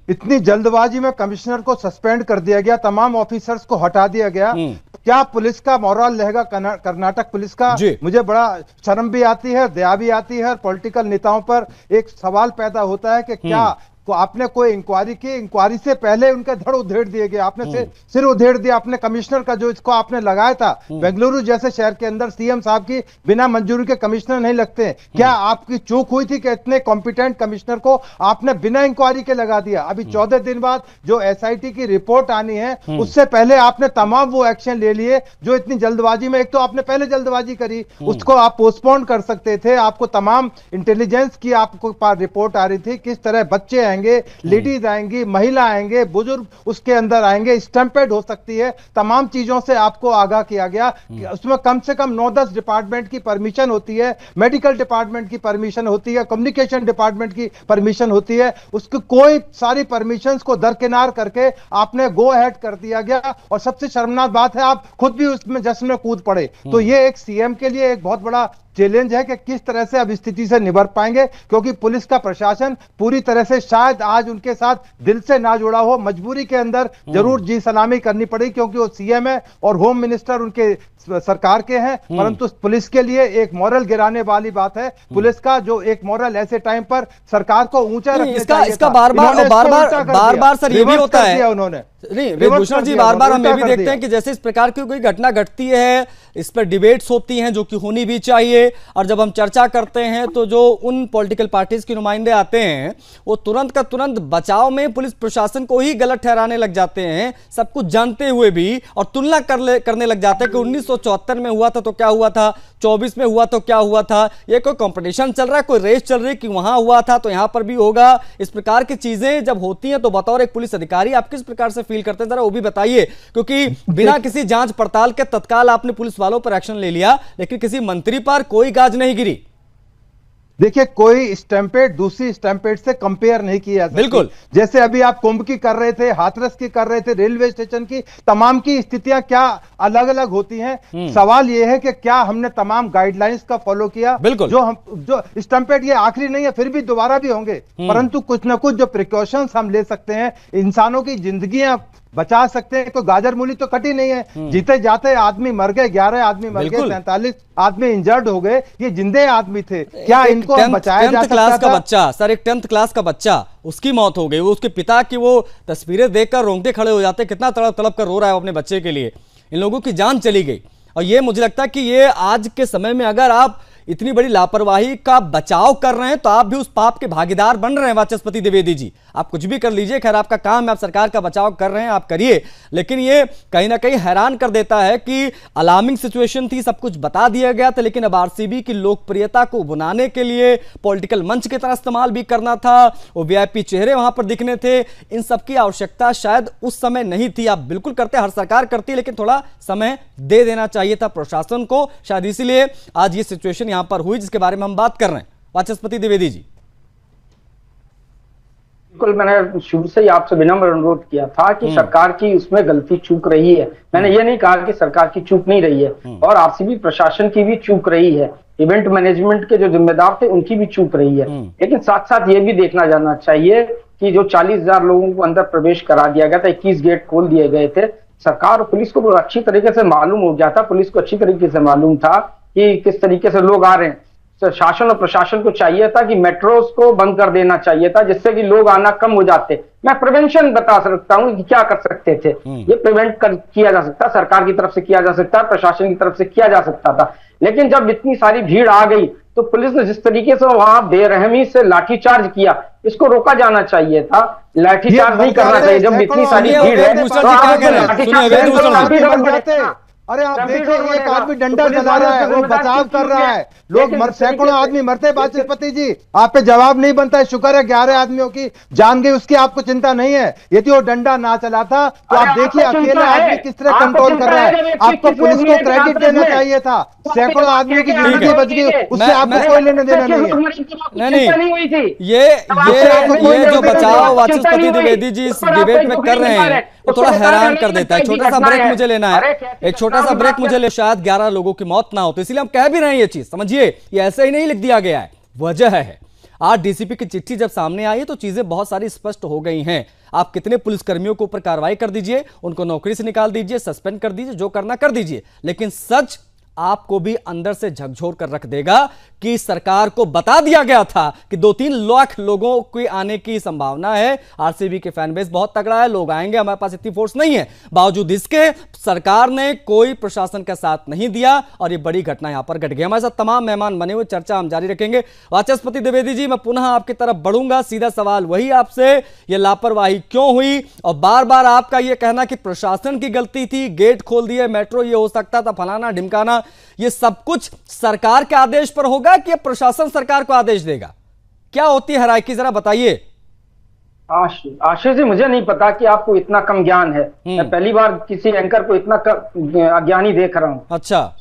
इतनी जल्दबाजी में कमिश्नर को सस्पेंड कर दिया गया, तमाम ऑफिसर्स को हटा दिया गया। क्या पुलिस का मोरल रहेगा कर्नाटक पुलिस का? मुझे बड़ा शर्म भी आती है, दया भी आती है। पॉलिटिकल नेताओं पर एक सवाल पैदा होता है कि क्या को आपने कोई इंक्वायरी की, इंक्वायरी से पहले उनके धड़ उधेड़ दिए गए, आपने सिर उधेड़ दिया अपने कमिश्नर का जो इसको आपने लगाया था। बेंगलुरु जैसे शहर के अंदर सीएम साहब की बिना मंजूरी के कमिश्नर नहीं लगते। क्या आपकी चूक हुई थी कि इतने कॉम्पिटेंट कमिश्नर को आपने बिना इंक्वायरी के लगा दिया? अभी 14 दिन बाद जो एसआईटी की रिपोर्ट आनी है, उससे पहले आपने तमाम वो एक्शन ले लिए जो इतनी जल्दबाजी में, एक तो आपने पहले जल्दबाजी करी, उसको आप पोस्टपोन कर सकते थे। आपको तमाम इंटेलिजेंस की आपको पास रिपोर्ट आ रही थी, किस तरह बच्चे आएंगे, लेडीज आएंगी, महिला आएंगे, बुजुर्ग उसके अंदर आएंगे, स्टैंपेड हो सकती है, तमाम चीजों से आपको आगाह किया गया। उसमें कम से कम 9-10 डिपार्टमेंट की परमिशन होती है, मेडिकल डिपार्टमेंट की परमिशन होती है, कम्युनिकेशन डिपार्टमेंट की परमिशन होती है, उसकी कोई सारी परमिशंस को दरकिनार करके आपने गो अहेड कर दिया गया। और सबसे शर्मनाक बात है, आप खुद भी उसमें जश्न में कूद पड़े। तो ये एक सीएम के लिए एक बहुत बड़ा चैलेंज है कि किस तरह से अब स्थिति से निबर पाएंगे, क्योंकि पुलिस का प्रशासन पूरी तरह से शायद आज उनके साथ दिल से ना जुड़ा हो, मजबूरी के अंदर जरूर जी सलामी करनी पड़ेगी, क्योंकि वो सीएम है और होम मिनिस्टर उनके सरकार के हैं। परंतु पुलिस के लिए एक मोरल गिराने वाली बात है, पुलिस का जो एक मोरल ऐसे टाइम पर सरकार को ऊंचा रखने चाहिए इसका बार बार सर ये भी होता है उन्होंने भूषण जी, बार बार हम ये भी देखते हैं कि जैसे इस प्रकार की कोई घटना घटती है, इस पर डिबेट्स होती हैं जो कि होनी भी चाहिए, और जब हम चर्चा करते हैं तो जो उन पॉलिटिकल पार्टीज के नुमाइंदे आते हैं वो तुरंत का तुरंत बचाव में पुलिस प्रशासन को ही गलत ठहराने लग जाते हैं, सब कुछ जानते हुए भी, और तुलना करने लग जाते हैं कि 1974 में हुआ था तो क्या हुआ था, 24 में हुआ तो क्या हुआ था। ये कोई कंपटीशन चल रहा है, कोई रेस चल रही है कि वहां हुआ था तो यहां पर भी होगा। इस प्रकार की चीजें जब होती हैं तो बतौर एक पुलिस अधिकारी आप किस प्रकार से फील करते हैं, जरा वो भी बताइए, क्योंकि बिना किसी जांच पड़ताल के तत्काल आपने पुलिस वालों पर एक्शन ले लिया, लेकिन किसी मंत्री पर कोई गाज नहीं गिरी। देखिए, कोई स्टैंपेड दूसरी स्टैंपेड से कंपेयर नहीं किया जा सकती। बिल्कुल, जैसे अभी आप कुंभ की कर रहे थे, हाथरस की कर रहे थे, रेलवे स्टेशन की, तमाम की स्थितियां क्या अलग अलग होती हैं। सवाल यह है कि क्या हमने तमाम गाइडलाइंस का फॉलो किया? बिल्कुल, जो स्टैंपेड ये आखिरी नहीं है, फिर भी दोबारा भी होंगे, परंतु कुछ ना कुछ जो प्रिकॉशंस हम ले सकते हैं, इंसानों की जिंदगियां बचा सकते हैं। कोई गाजर मूली तो कटी नहीं है, जीते जाते आदमी मर गए, 11 आदमी मर गए, 47 आदमी इंजर्ड हो गए, ये जिंदे आदमी थे। क्या इनको बचाया जा सकता था? का बच्चा सर, एक 10th क्लास का बच्चा, उसकी मौत हो गई, वो उसके पिता की वो तस्वीरें देखकर रोंगटे खड़े हो जाते, कितना तड़प तड़प कर रो रहा है अपने बच्चे के लिए। इन लोगों की जान चली गई, और ये मुझे लगता है कि ये आज के समय में अगर आप इतनी बड़ी लापरवाही का बचाव कर रहे हैं तो आप भी उस पाप के भागीदार बन रहे हैं। वाचस्पति द्विवेदी जी, आप कुछ भी कर लीजिए, खैर आपका काम है, आप सरकार का बचाव कर रहे हैं, आप करिए, लेकिन ये कहीं ना कहीं हैरान कर देता है कि अलार्मिंग सिचुएशन थी, सब कुछ बता दिया गया था, लेकिन अब आरसीबी की लोकप्रियता को बुनाने के लिए पॉलिटिकल मंच की तरह इस्तेमाल भी करना था, वो वीआईपी चेहरे वहां पर दिखने थे, इन सबकी आवश्यकता शायद उस समय नहीं थी। आप बिल्कुल करते, हर सरकार करती है, लेकिन थोड़ा समय दे देना चाहिए था प्रशासन को, शायद इसीलिए आज ये सिचुएशन यहां पर हुई जिसके बारे में हम बात कर रहे हैं। वाचस्पति द्विवेदी जी, बिल्कुल, मैंने शुरू से ही आपसे विनम्र अनुरोध किया था कि सरकार की उसमें गलती चूक रही है। मैंने ये नहीं कहा कि सरकार की चूक नहीं रही है, और आरसीबी प्रशासन की भी चूक रही है, इवेंट मैनेजमेंट के जो जिम्मेदार थे उनकी भी चूक रही है। लेकिन साथ साथ ये भी देखना जाना चाहिए कि जो 40,000 लोगों को अंदर प्रवेश करा दिया गया था, 21 गेट खोल दिए गए थे, सरकार और पुलिस को अच्छी तरीके से मालूम हो गया था, पुलिस को अच्छी तरीके से मालूम था कि किस तरीके से लोग आ रहे हैं। तो शासन और प्रशासन को चाहिए था कि मेट्रोस को बंद कर देना चाहिए था, जिससे कि लोग आना कम हो जाते। मैं प्रिवेंशन बता सकता हूँ कि क्या कर सकते थे, ये किया जा सकता, सरकार की तरफ से किया जा सकता, प्रशासन की तरफ से किया जा सकता था। लेकिन जब इतनी सारी भीड़ आ गई तो पुलिस ने जिस तरीके से वहां बेरहमी से लाठीचार्ज किया, इसको रोका जाना चाहिए था। लाठीचार्ज नहीं करना चाहिए जब इतनी सारी भीड़ है। अरे आप देखिए, एक आदमी डंडा चला रहा है, वो बचाव कर रहा है, लोग सैकड़ों आदमी मरते। वाचस्पति जी, आप पे जवाब नहीं बनता है। शुक्र है 11 आदमियों की जान गई, उसकी आपको चिंता नहीं है। यदि वो डंडा ना चला था तो आप देखिए अकेला आदमी किस तरह कंट्रोल कर रहा है। आपको पुलिस को क्रेडिट देना चाहिए था, सैकड़ों आदमियों की जिंदगी बच गई, उससे आपको कोई लेना देना नहीं है। नहीं, ये जो बचाव वाचस्पति द्विवेदी जी इस डिबेट में कर रहे हैं वो थोड़ा हैरान कर देता है। छोटा सा ब्रेक मुझे लेना है, एक छोटा सा ब्रेक मुझे ले, शायद 11 लोगों की मौत ना हो, तो इसलिए हम कह भी रहे हैं ये चीज। समझिए, ये ऐसे ही नहीं लिख दिया गया है, वजह है। आज डीसीपी की चिट्ठी जब सामने आई है तो चीजें बहुत सारी स्पष्ट हो गई हैं। आप कितने पुलिसकर्मियों के ऊपर कार्रवाई कर दीजिए, उनको नौकरी से निकाल दीजिए, सस्पेंड कर दीजिए, जो करना कर दीजिए, लेकिन सच आपको भी अंदर से झकझोर कर रख देगा कि सरकार को बता दिया गया था कि 2-3 लाख लोगों के आने की संभावना है। आरसीबी के फैन बेस बहुत तगड़ा है, लोग आएंगे, हमारे पास इतनी फोर्स नहीं है। बावजूद इसके सरकार ने कोई प्रशासन का साथ नहीं दिया और ये बड़ी घटना यहां पर घट गई। हमारे साथ तमाम मेहमान बने हुए, चर्चा हम जारी रखेंगे। वाचस्पति द्विवेदी जी, मैं पुनः आपकी तरफ बढ़ूंगा। सीधा सवाल वही आपसे, ये लापरवाही क्यों हुई? और बार बार आपका यह कहना कि प्रशासन की गलती थी, गेट खोल दिए, मेट्रो ये हो सकता था, फलाना ढिमकाना, ये सब कुछ सरकार के आदेश पर होगा कि प्रशासन सरकार को आदेश देगा? क्या होती है हायरार्की, जरा बताइए। आशीष जी, मुझे नहीं पता कि आपको इतना कम ज्ञान है। मैं पहली बार किसी एंकर को इतना अज्ञानी देख रहा हूँ। अच्छा,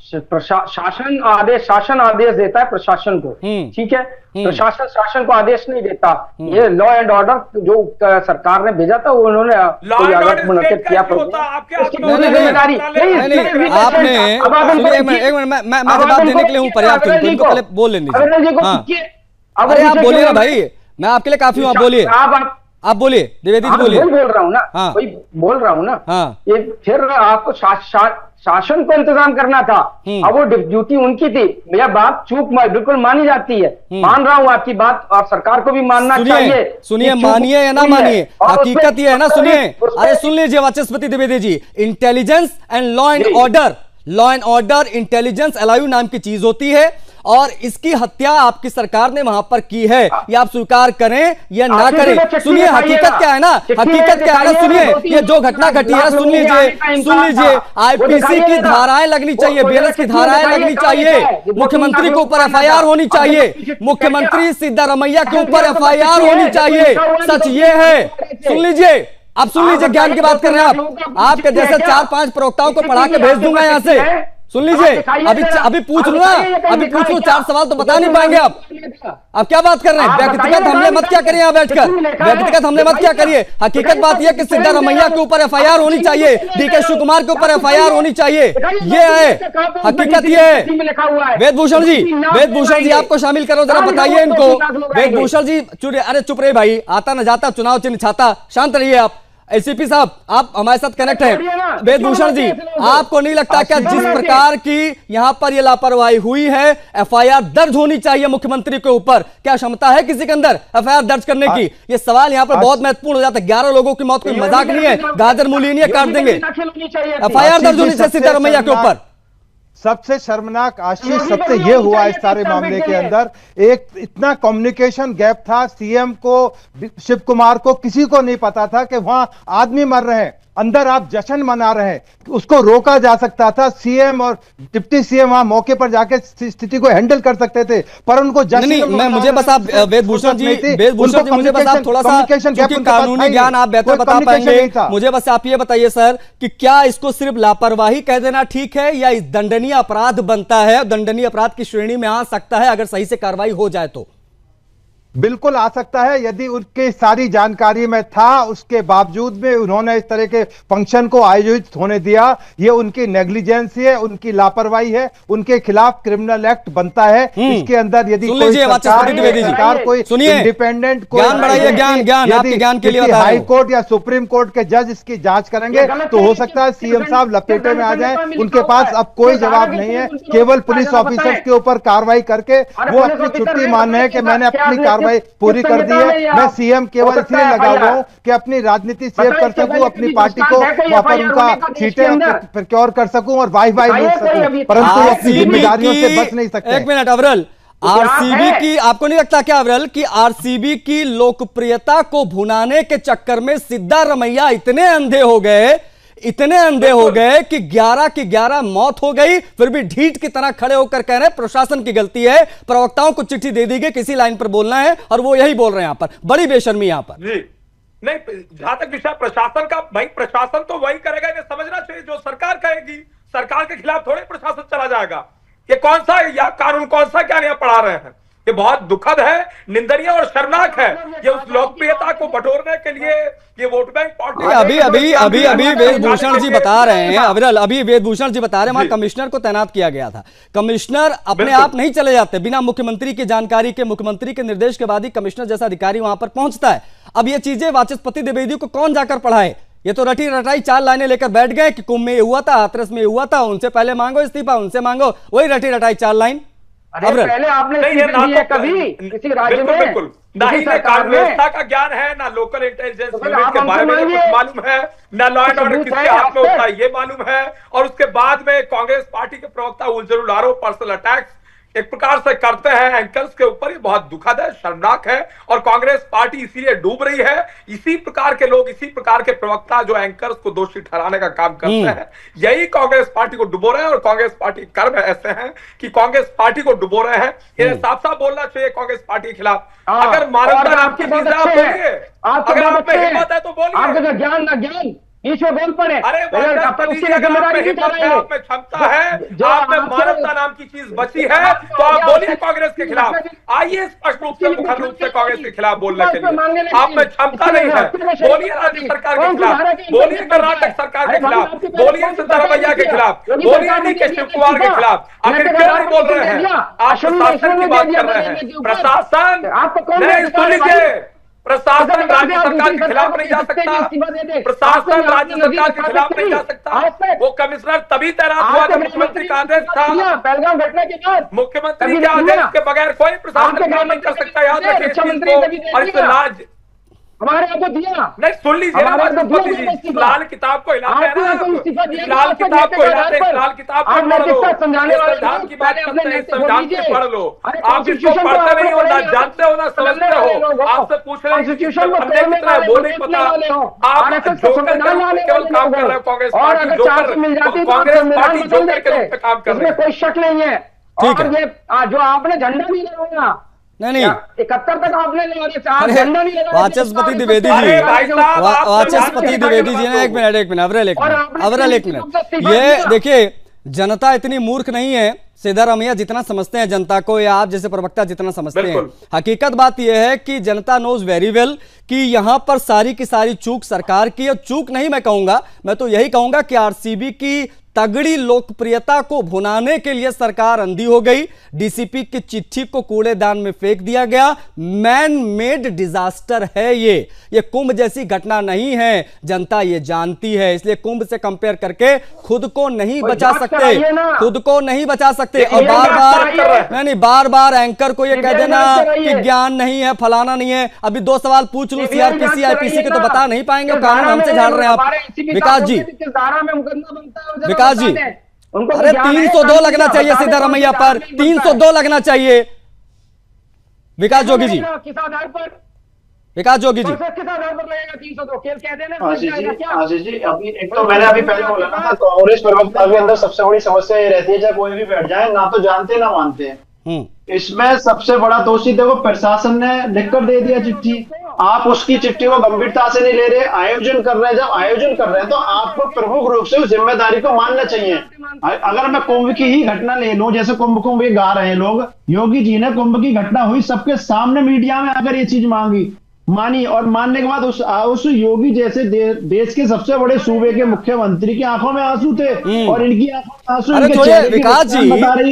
शासन आदेश देता है प्रशासन को, ठीक है? प्रशासन शासन को आदेश नहीं देता। ये लॉ एंड ऑर्डर जो सरकार ने भेजा था, वो उन्होंने मुनक्किद किया। जिम्मेदारी आपने, एक मिनट, मैं जवाब देने के लिए हूँ पर्याप्त, इनको पहले बोल लेने दीजिए। अरे आप बोलिए ना भाई, मैं आपके लिए काफी हूँ, आप बोलिए, आप बोलिए, द्विवेदी जी बोलिए। बोल रहा हूँ ना, वही बोल रहा हूँ ना। ये फिर आपको शासन को इंतजाम करना था, अब वो ड्यूटी उनकी थी। मेरा बात चूक बिल्कुल मानी जाती है, मान रहा हूँ आपकी बात, और सरकार को भी मानना चाहिए। सुनिए, मानिए या ना मानिए, हकीकत ये है ना। सुनिए, अरे सुन लीजिए Vachaspati Dwivedi ji, intelligence and law and order, intelligence LIU नाम की चीज होती है, और इसकी हत्या आपकी सरकार ने वहां पर की है। ये आप स्वीकार करें या ना करें, सुनिए हकीकत क्या है ना, हकीकत क्या है ना, सुनिए ये जो घटना घटी है, सुन लीजिए, आईपीसी की धाराएं लगनी चाहिए, बीएनएस की धाराएं लगनी चाहिए, मुख्यमंत्री के ऊपर एफआईआर होनी चाहिए, मुख्यमंत्री सिद्धारमैया के ऊपर एफआईआर होनी चाहिए। सच ये है, सुन लीजिए, आप सुन लीजिए, ज्ञान की बात कर रहे हैं आपके जैसे 4-5 प्रवक्ताओं को पढ़ा के भेज दूंगा यहां से। सुन लीजिए, अभी पूछ लो ना, अभी पूछ लो, 4 सवाल तो बता नहीं पाएंगे आप क्या बात कर रहे हैं? व्यक्तिगत हमले मत क्या करिए, यहाँ बैठकर व्यक्तिगत हमले मत क्या करिए। हकीकत बात यह कि सिद्धारमैया के ऊपर एफआईआर होनी चाहिए, डीके शिवकुमार के ऊपर एफआईआर होनी चाहिए, ये है हकीकत, ये है। वेदभूषण जी आपको शामिल करो, जरा बताइए इनको। वेदभूषण जी, अरे चुप रहे भाई, आता न जाता चुनाव चिन्ह छाता, शांत रहिए आप। एसीपी साहब, आप हमारे साथ कनेक्ट हैं। वेदभूषण जी, आपको नहीं लगता क्या जिस प्रकार की यहां पर यह लापरवाही हुई है, एफआईआर दर्ज होनी चाहिए मुख्यमंत्री के ऊपर? क्या क्षमता है किसी के अंदर एफआईआर दर्ज करने की? ये सवाल यहां पर बहुत महत्वपूर्ण हो जाता है। 11 लोगों की मौत कोई मजाक नहीं है, गाजर मूली नहीं है, काट देंगे। एफआईआर दर्ज होनी चाहिए सिद्धारमैया के ऊपर। सबसे शर्मनाक आशीष सबसे ये हुआ इस सारे मामले के अंदर, एक इतना कम्युनिकेशन गैप था। सीएम को, शिव कुमार को, किसी को नहीं पता था कि वहां आदमी मर रहे हैं, अंदर आप जश्न मना रहे हैं, उसको रोका जा सकता था। सीएम और डिप्टी सीएम वहां मौके पर जाके स्थिति को हैंडल कर सकते थे, पर उनको जश्न नहीं। मुझे बस आप वेदभूषण जी मुझे बस आप थोड़ा सा, क्योंकि कानूनी ज्ञान आप बेहतर बता पाएंगे, मुझे बस आप ये बताइए सर कि क्या इसको सिर्फ लापरवाही कह देना ठीक है, या इस दंडनीय अपराध बनता है, दंडनीय अपराध की श्रेणी में आ सकता है अगर सही से कार्रवाई हो जाए तो? बिल्कुल आ सकता है। यदि उनकी सारी जानकारी में था, उसके बावजूद में उन्होंने इस तरह के फंक्शन को आयोजित होने दिया, ये उनकी नेग्लिजेंस है, उनकी लापरवाही है, उनके खिलाफ क्रिमिनल एक्ट बनता है। इसके अंदर यदि कोई सरकार कोई इंडिपेंडेंट ज्ञान बढ़ाइए, ज्ञान आपके ज्ञान के लिए हाई कोर्ट या सुप्रीम कोर्ट के जज इसकी जांच करेंगे तो हो सकता है सीएम साहब लपेटे में आ जाए। उनके पास अब कोई जवाब नहीं है, केवल पुलिस ऑफिसर्स के ऊपर कार्रवाई करके वो अपनी छुट्टी मान रहे हैं कि मैंने अपनी कार्रवाई पूरी कर दी है। मैं सीएम केवल इसलिए लगा हुआ हूं कि अपनी राजनीति सेव कर सकूं, अपनी पार्टी को वहां पर उनका सीटें प्रिक्योर कर सकूं और वाई लूट सकूं, परंतु अपनी जिम्मेदारियों से बच नहीं सकते। एक मिनट अवरल, आरसीबी की आपको नहीं लगता क्या अवरल कि आरसीबी की लोकप्रियता को भुनाने के चक्कर में सिद्धारमैया इतने अंधे हो गए कि 11 की 11 मौत हो गई, फिर भी ढीठ की तरह खड़े होकर कह रहे हैं प्रशासन की गलती है, प्रवक्ताओं को चिट्ठी दे दी गई किसी लाइन पर बोलना है और वो यही बोल रहे हैं। यहां पर बड़ी बेशर्मी यहां पर जी नहीं, जहां तक विषय प्रशासन का, भाई प्रशासन तो वही करेगा, इन्हें समझना चाहिए जो सरकार कहेगी। सरकार के खिलाफ थोड़े प्रशासन चला जाएगा। ये कौन सा या कानून कौन सा क्या नहीं पढ़ा रहे हैं, ये बहुत दुखद है, निंदनीय और शर्मनाक है। ये उस लोकप्रियता को बटोरने के लिए ये वोट बैंक पार्टी अभी वेदभूषण जी बता रहे हैं अविरल, अभी वेदभूषण जी बता रहे हैं वहां कमिश्नर को तैनात किया गया था। कमिश्नर अपने आप नहीं चले जाते, बिना मुख्यमंत्री की जानकारी के, मुख्यमंत्री के निर्देश के बाद ही कमिश्नर जैसा अधिकारी वहां पर पहुंचता है। अब ये चीजें वाचस्पति द्विवेदी को कौन जाकर पढ़ाए? ये तो रटी रटाई 4 लाइनें लेकर बैठ गए कि कुंभ में ये हुआ था, हाथरस में ये हुआ था, उनसे पहले मांगो इस्तीफा, उनसे मांगो, वही रटी रटाई 4 लाइन। पहले आपने नहीं कभी किसी राज्य में बिल्कुल ना ही कानून व्यवस्था का ज्ञान है, ना लोकल इंटेलिजेंस यूनिट के बारे में कुछ मालूम है, ना लॉ एंड ऑर्डर किसके हाथ में होता है ये मालूम है। और उसके बाद में कांग्रेस पार्टी के प्रवक्ता उलझुल आरोप, पर्सनल अटैक्स एक प्रकार से करते हैं एंकर्स के ऊपर। ये बहुत दुखद है, शर्मनाक है और कांग्रेस पार्टी इसीलिए डूब रही है। इसी प्रकार के लोग, इसी प्रकार के प्रवक्ता जो एंकर्स को दोषी ठहराने का काम करते हैं, यही कांग्रेस पार्टी को डुबो रहे हैं। और कांग्रेस पार्टी कर्म ऐसे हैं कि कांग्रेस पार्टी को डुबो रहे हैं। ये साफ साफ बोलना चाहिए कांग्रेस पार्टी के खिलाफ। अगर मानवता नाम की चीज आप बोलिए, अगर आप में हिम्मत है तो बोलिए। आपका ज्ञान ना ज्ञान बीच में बोल पड़े। अरे आप में क्षमता है, आप में मानवता नाम की चीज बची है तो आप बोलिए कांग्रेस के खिलाफ। आइए स्पष्ट रूप से, मुखर रूप से कांग्रेस के खिलाफ बोलने के लिए। आप में क्षमता नहीं है, बोलिए राज्य सरकार के खिलाफ, बोलिए कर्नाटक सरकार के खिलाफ, बोलिए सिद्धारमैया के खिलाफ, बोलिए डीके शिव कुमार के खिलाफ। आखिर क्यों नहीं बोल रहे हैं? आप प्रशासन की बात कर रहे हैं। प्रशासन नहीं, सुन लीजिए, प्रशासन राज्य सरकार के खिलाफ नहीं जा सकता, प्रशासन राज्य सरकार के खिलाफ नहीं जा सकता। वो कमिश्नर तभी तैनात हुआ जब मुख्यमंत्री का आदेश था। पहलगाम घटना के बाद मुख्यमंत्री के आदेश के बगैर कोई प्रशासन काम नहीं कर सकता। याद रखिए इस चीज को। और इस लाज हमारे आपको दिया नहीं, सुन लीजिए लाल किताब को हिलाते हैं ना, लाल किताब को हिलाते हैं, लाल किताब को पढ़ लो, संविधान की बात करते हैं, संविधान को पढ़ लो। आप इसको पढ़ते नहीं हो, ना जानते हो, ना समझते हो। आपसे पूछ रहे हैं वो नहीं पता। आप केवल काम कर रहे हो Congress party, Congress party joker के रूप में काम कर रहे हैं, कोई शक नहीं है। और ये जो आपने झंडा नहीं लगाया, नहीं 71 तक आपने झंडा नहीं लगाया। वाचस्पति द्विवेदी जी ने एक मिनट अवरल एक मिनट, ये देखिए जनता इतनी मूर्ख नहीं है सिद्धारमैया जितना समझते हैं जनता को, या आप जैसे प्रवक्ता जितना समझते हैं। हकीकत बात यह है कि जनता नोज वेरी वेल कि यहां पर सारी की सारी चूक सरकार की, और चूक नहीं मैं कहूंगा, मैं तो यही कहूंगा कि आरसीबी की तगड़ी लोकप्रियता को भुनाने के लिए सरकार अंधी हो गई। डीसीपी की चिट्ठी को कूड़ेदान में फेंक दिया गया। मैन मेड डिजास्टर है ये कुंभ जैसी घटना नहीं है, जनता ये जानती है। इसलिए कुंभ से कंपेयर करके खुद को नहीं बचा सकते, खुद को नहीं बचा सकते। और बार बार एंकर को ये कह देना कि ज्ञान नहीं है, फलाना नहीं है। अभी 2 सवाल पूछ लूं सीआरपीसी आईपीसी के तो बता नहीं पाएंगे, कानून हमसे झाड़ रहे हैं आप। विकास जी, विकास जी, अरे 302 लगना चाहिए सिद्धारमैया पर, 302 लगना चाहिए। विकास जोगी जी, विकास जोगी जी, आशीष जी, अभी एक तो मैंने अभी पहले बोला ना, कांग्रेस प्रवक्ता के अंदर सबसे बड़ी समस्या ये रहती है, चाहे कोई भी बैठ जाए, ना तो जानते ना मानते हैं। इसमें सबसे बड़ा दोषी देखो प्रशासन ने लिखकर दे दिया चिट्ठी, आप उसकी चिट्ठी को गंभीरता से नहीं ले रहे, आयोजन कर रहे हैं। जब आयोजन कर रहे हैं तो आपको प्रमुख रूप से उस जिम्मेदारी को मानना चाहिए। अगर मैं कुंभ की ही घटना ले लूं, जैसे कुंभ ये गा रहे हैं लोग, योगी जी ने कुंभ की घटना हुई सबके सामने मीडिया में अगर ये चीज मानी और मानने के बाद उस योगी जैसे देश के सबसे बड़े सूबे के मुख्यमंत्री की आंखों में आंसू थे और इनकी आंखों में आंसू। अरे छोड़िए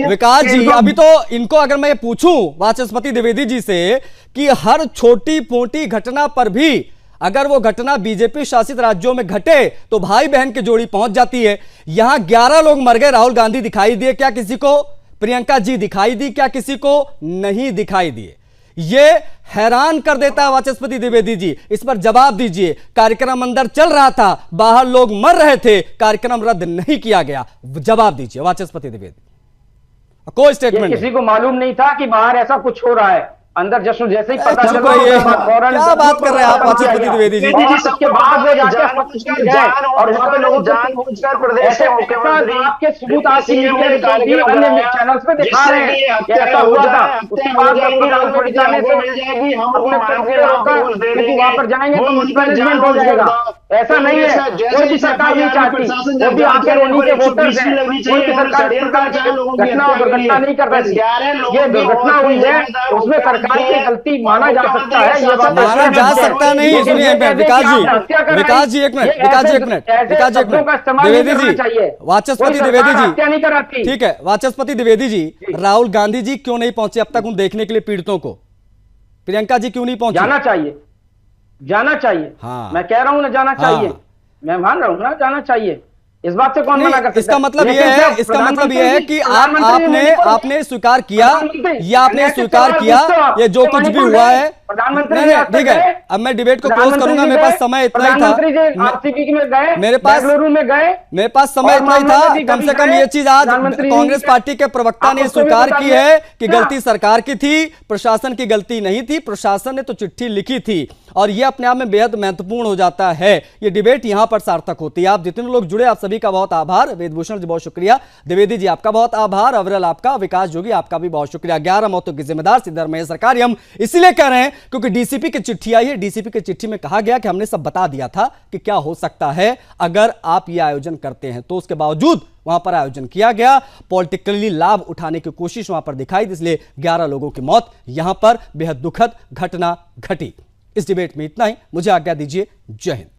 विकास जी अभी तो इनको अगर मैं पूछूं वाचस्पति द्विवेदी जी से कि हर छोटी मोटी घटना पर भी अगर वो घटना बीजेपी शासित राज्यों में घटे तो भाई बहन की जोड़ी पहुंच जाती है। यहां 11 लोग मर गए, राहुल गांधी दिखाई दिए क्या किसी को? प्रियंका जी दिखाई दी क्या किसी को? नहीं दिखाई दिए। ये हैरान कर देता है वाचस्पति द्विवेदी जी, इस पर जवाब दीजिए। कार्यक्रम अंदर चल रहा था, बाहर लोग मर रहे थे, कार्यक्रम रद्द नहीं किया गया, जवाब दीजिए वाचस्पति द्विवेदी। कोई स्टेटमेंट किसी को मालूम नहीं था कि बाहर ऐसा कुछ हो रहा है, अंदर जैसे ही पता चला क्या बात कर रहे हैं आप वाचस्पति द्विवेदी जी? सबके बाद वो जाके और वहां पे लोग जानबूझकर प्रदेश के मुख्यमंत्री आपके सबूत अन्य चैनल्स पे दिखा रहे हैं ऐसा हुआ था। उसके बाद हम वहां पर जाएंगे तो मिसमैनेजमेंट हो जाएगा। ऐसा नहीं है, कोई भी सरकार नहीं चाहती, जब भी आपके रोनी के वोटर्स हैं, कोई भी सरकार घटना और दुर्घटना नहीं कर रही। ये दुर्घटना हुई है, उसमें सरकार की गलती माना जा सकता है, ये बात माना जा सकता नहीं। सुनिए विकास जी एक मिनट द्विवेदी जी, वाचस्पति द्विवेदी जी, ठीक है वाचस्पति द्विवेदी जी, राहुल गांधी जी क्यों नहीं पहुंचे अब तक उन देखने के लिए पीड़ितों को? प्रियंका जी क्यों नहीं पहुंचे? जाना चाहिए। हाँ। मैं कह रहा हूं ना जाना चाहिए, मैं मान रहा हूं ना जाना चाहिए। इस बात से कौन मना कर सकता है? इसका मतलब यह है कि आपने स्वीकार किया, ये जो कुछ भी हुआ है प्रधानमंत्री ठीक है। अब मैं डिबेट को क्लोज करूंगा, मेरे पास समय इतना ही था, मेरे पास समय इतना ही था। कम से कम ये चीज आज कांग्रेस पार्टी के प्रवक्ता ने स्वीकार की है कि गलती सरकार की थी, प्रशासन की गलती नहीं थी। प्रशासन ने तो चिट्ठी लिखी थी और यह अपने आप में बेहद महत्वपूर्ण हो जाता है। ये डिबेट यहां पर सार्थक होती है। आप जितने लोग जुड़े आप सभी का बहुत आभार। वेदभूषण जी बहुत शुक्रिया, द्विवेदी जी आपका बहुत आभार, अविरल आपका, विकास जोगी आपका भी बहुत शुक्रिया। 11 मौतों की जिम्मेदार सिद्धरमैया सरकार, हम इसीलिए कह रहे हैं क्योंकि डीसीपी की चिट्ठी आई है। डीसीपी की चिट्ठी में कहा गया कि हमने सब बता दिया था कि क्या हो सकता है अगर आप यह आयोजन करते हैं, तो उसके बावजूद वहां पर आयोजन किया गया। पॉलिटिकली लाभ उठाने की कोशिश वहां पर दिखाई, इसलिए 11 लोगों की मौत यहां पर बेहद दुखद घटना घटी। इस डिबेट में इतना ही, मुझे आज्ञा दीजिए। जय हिंद।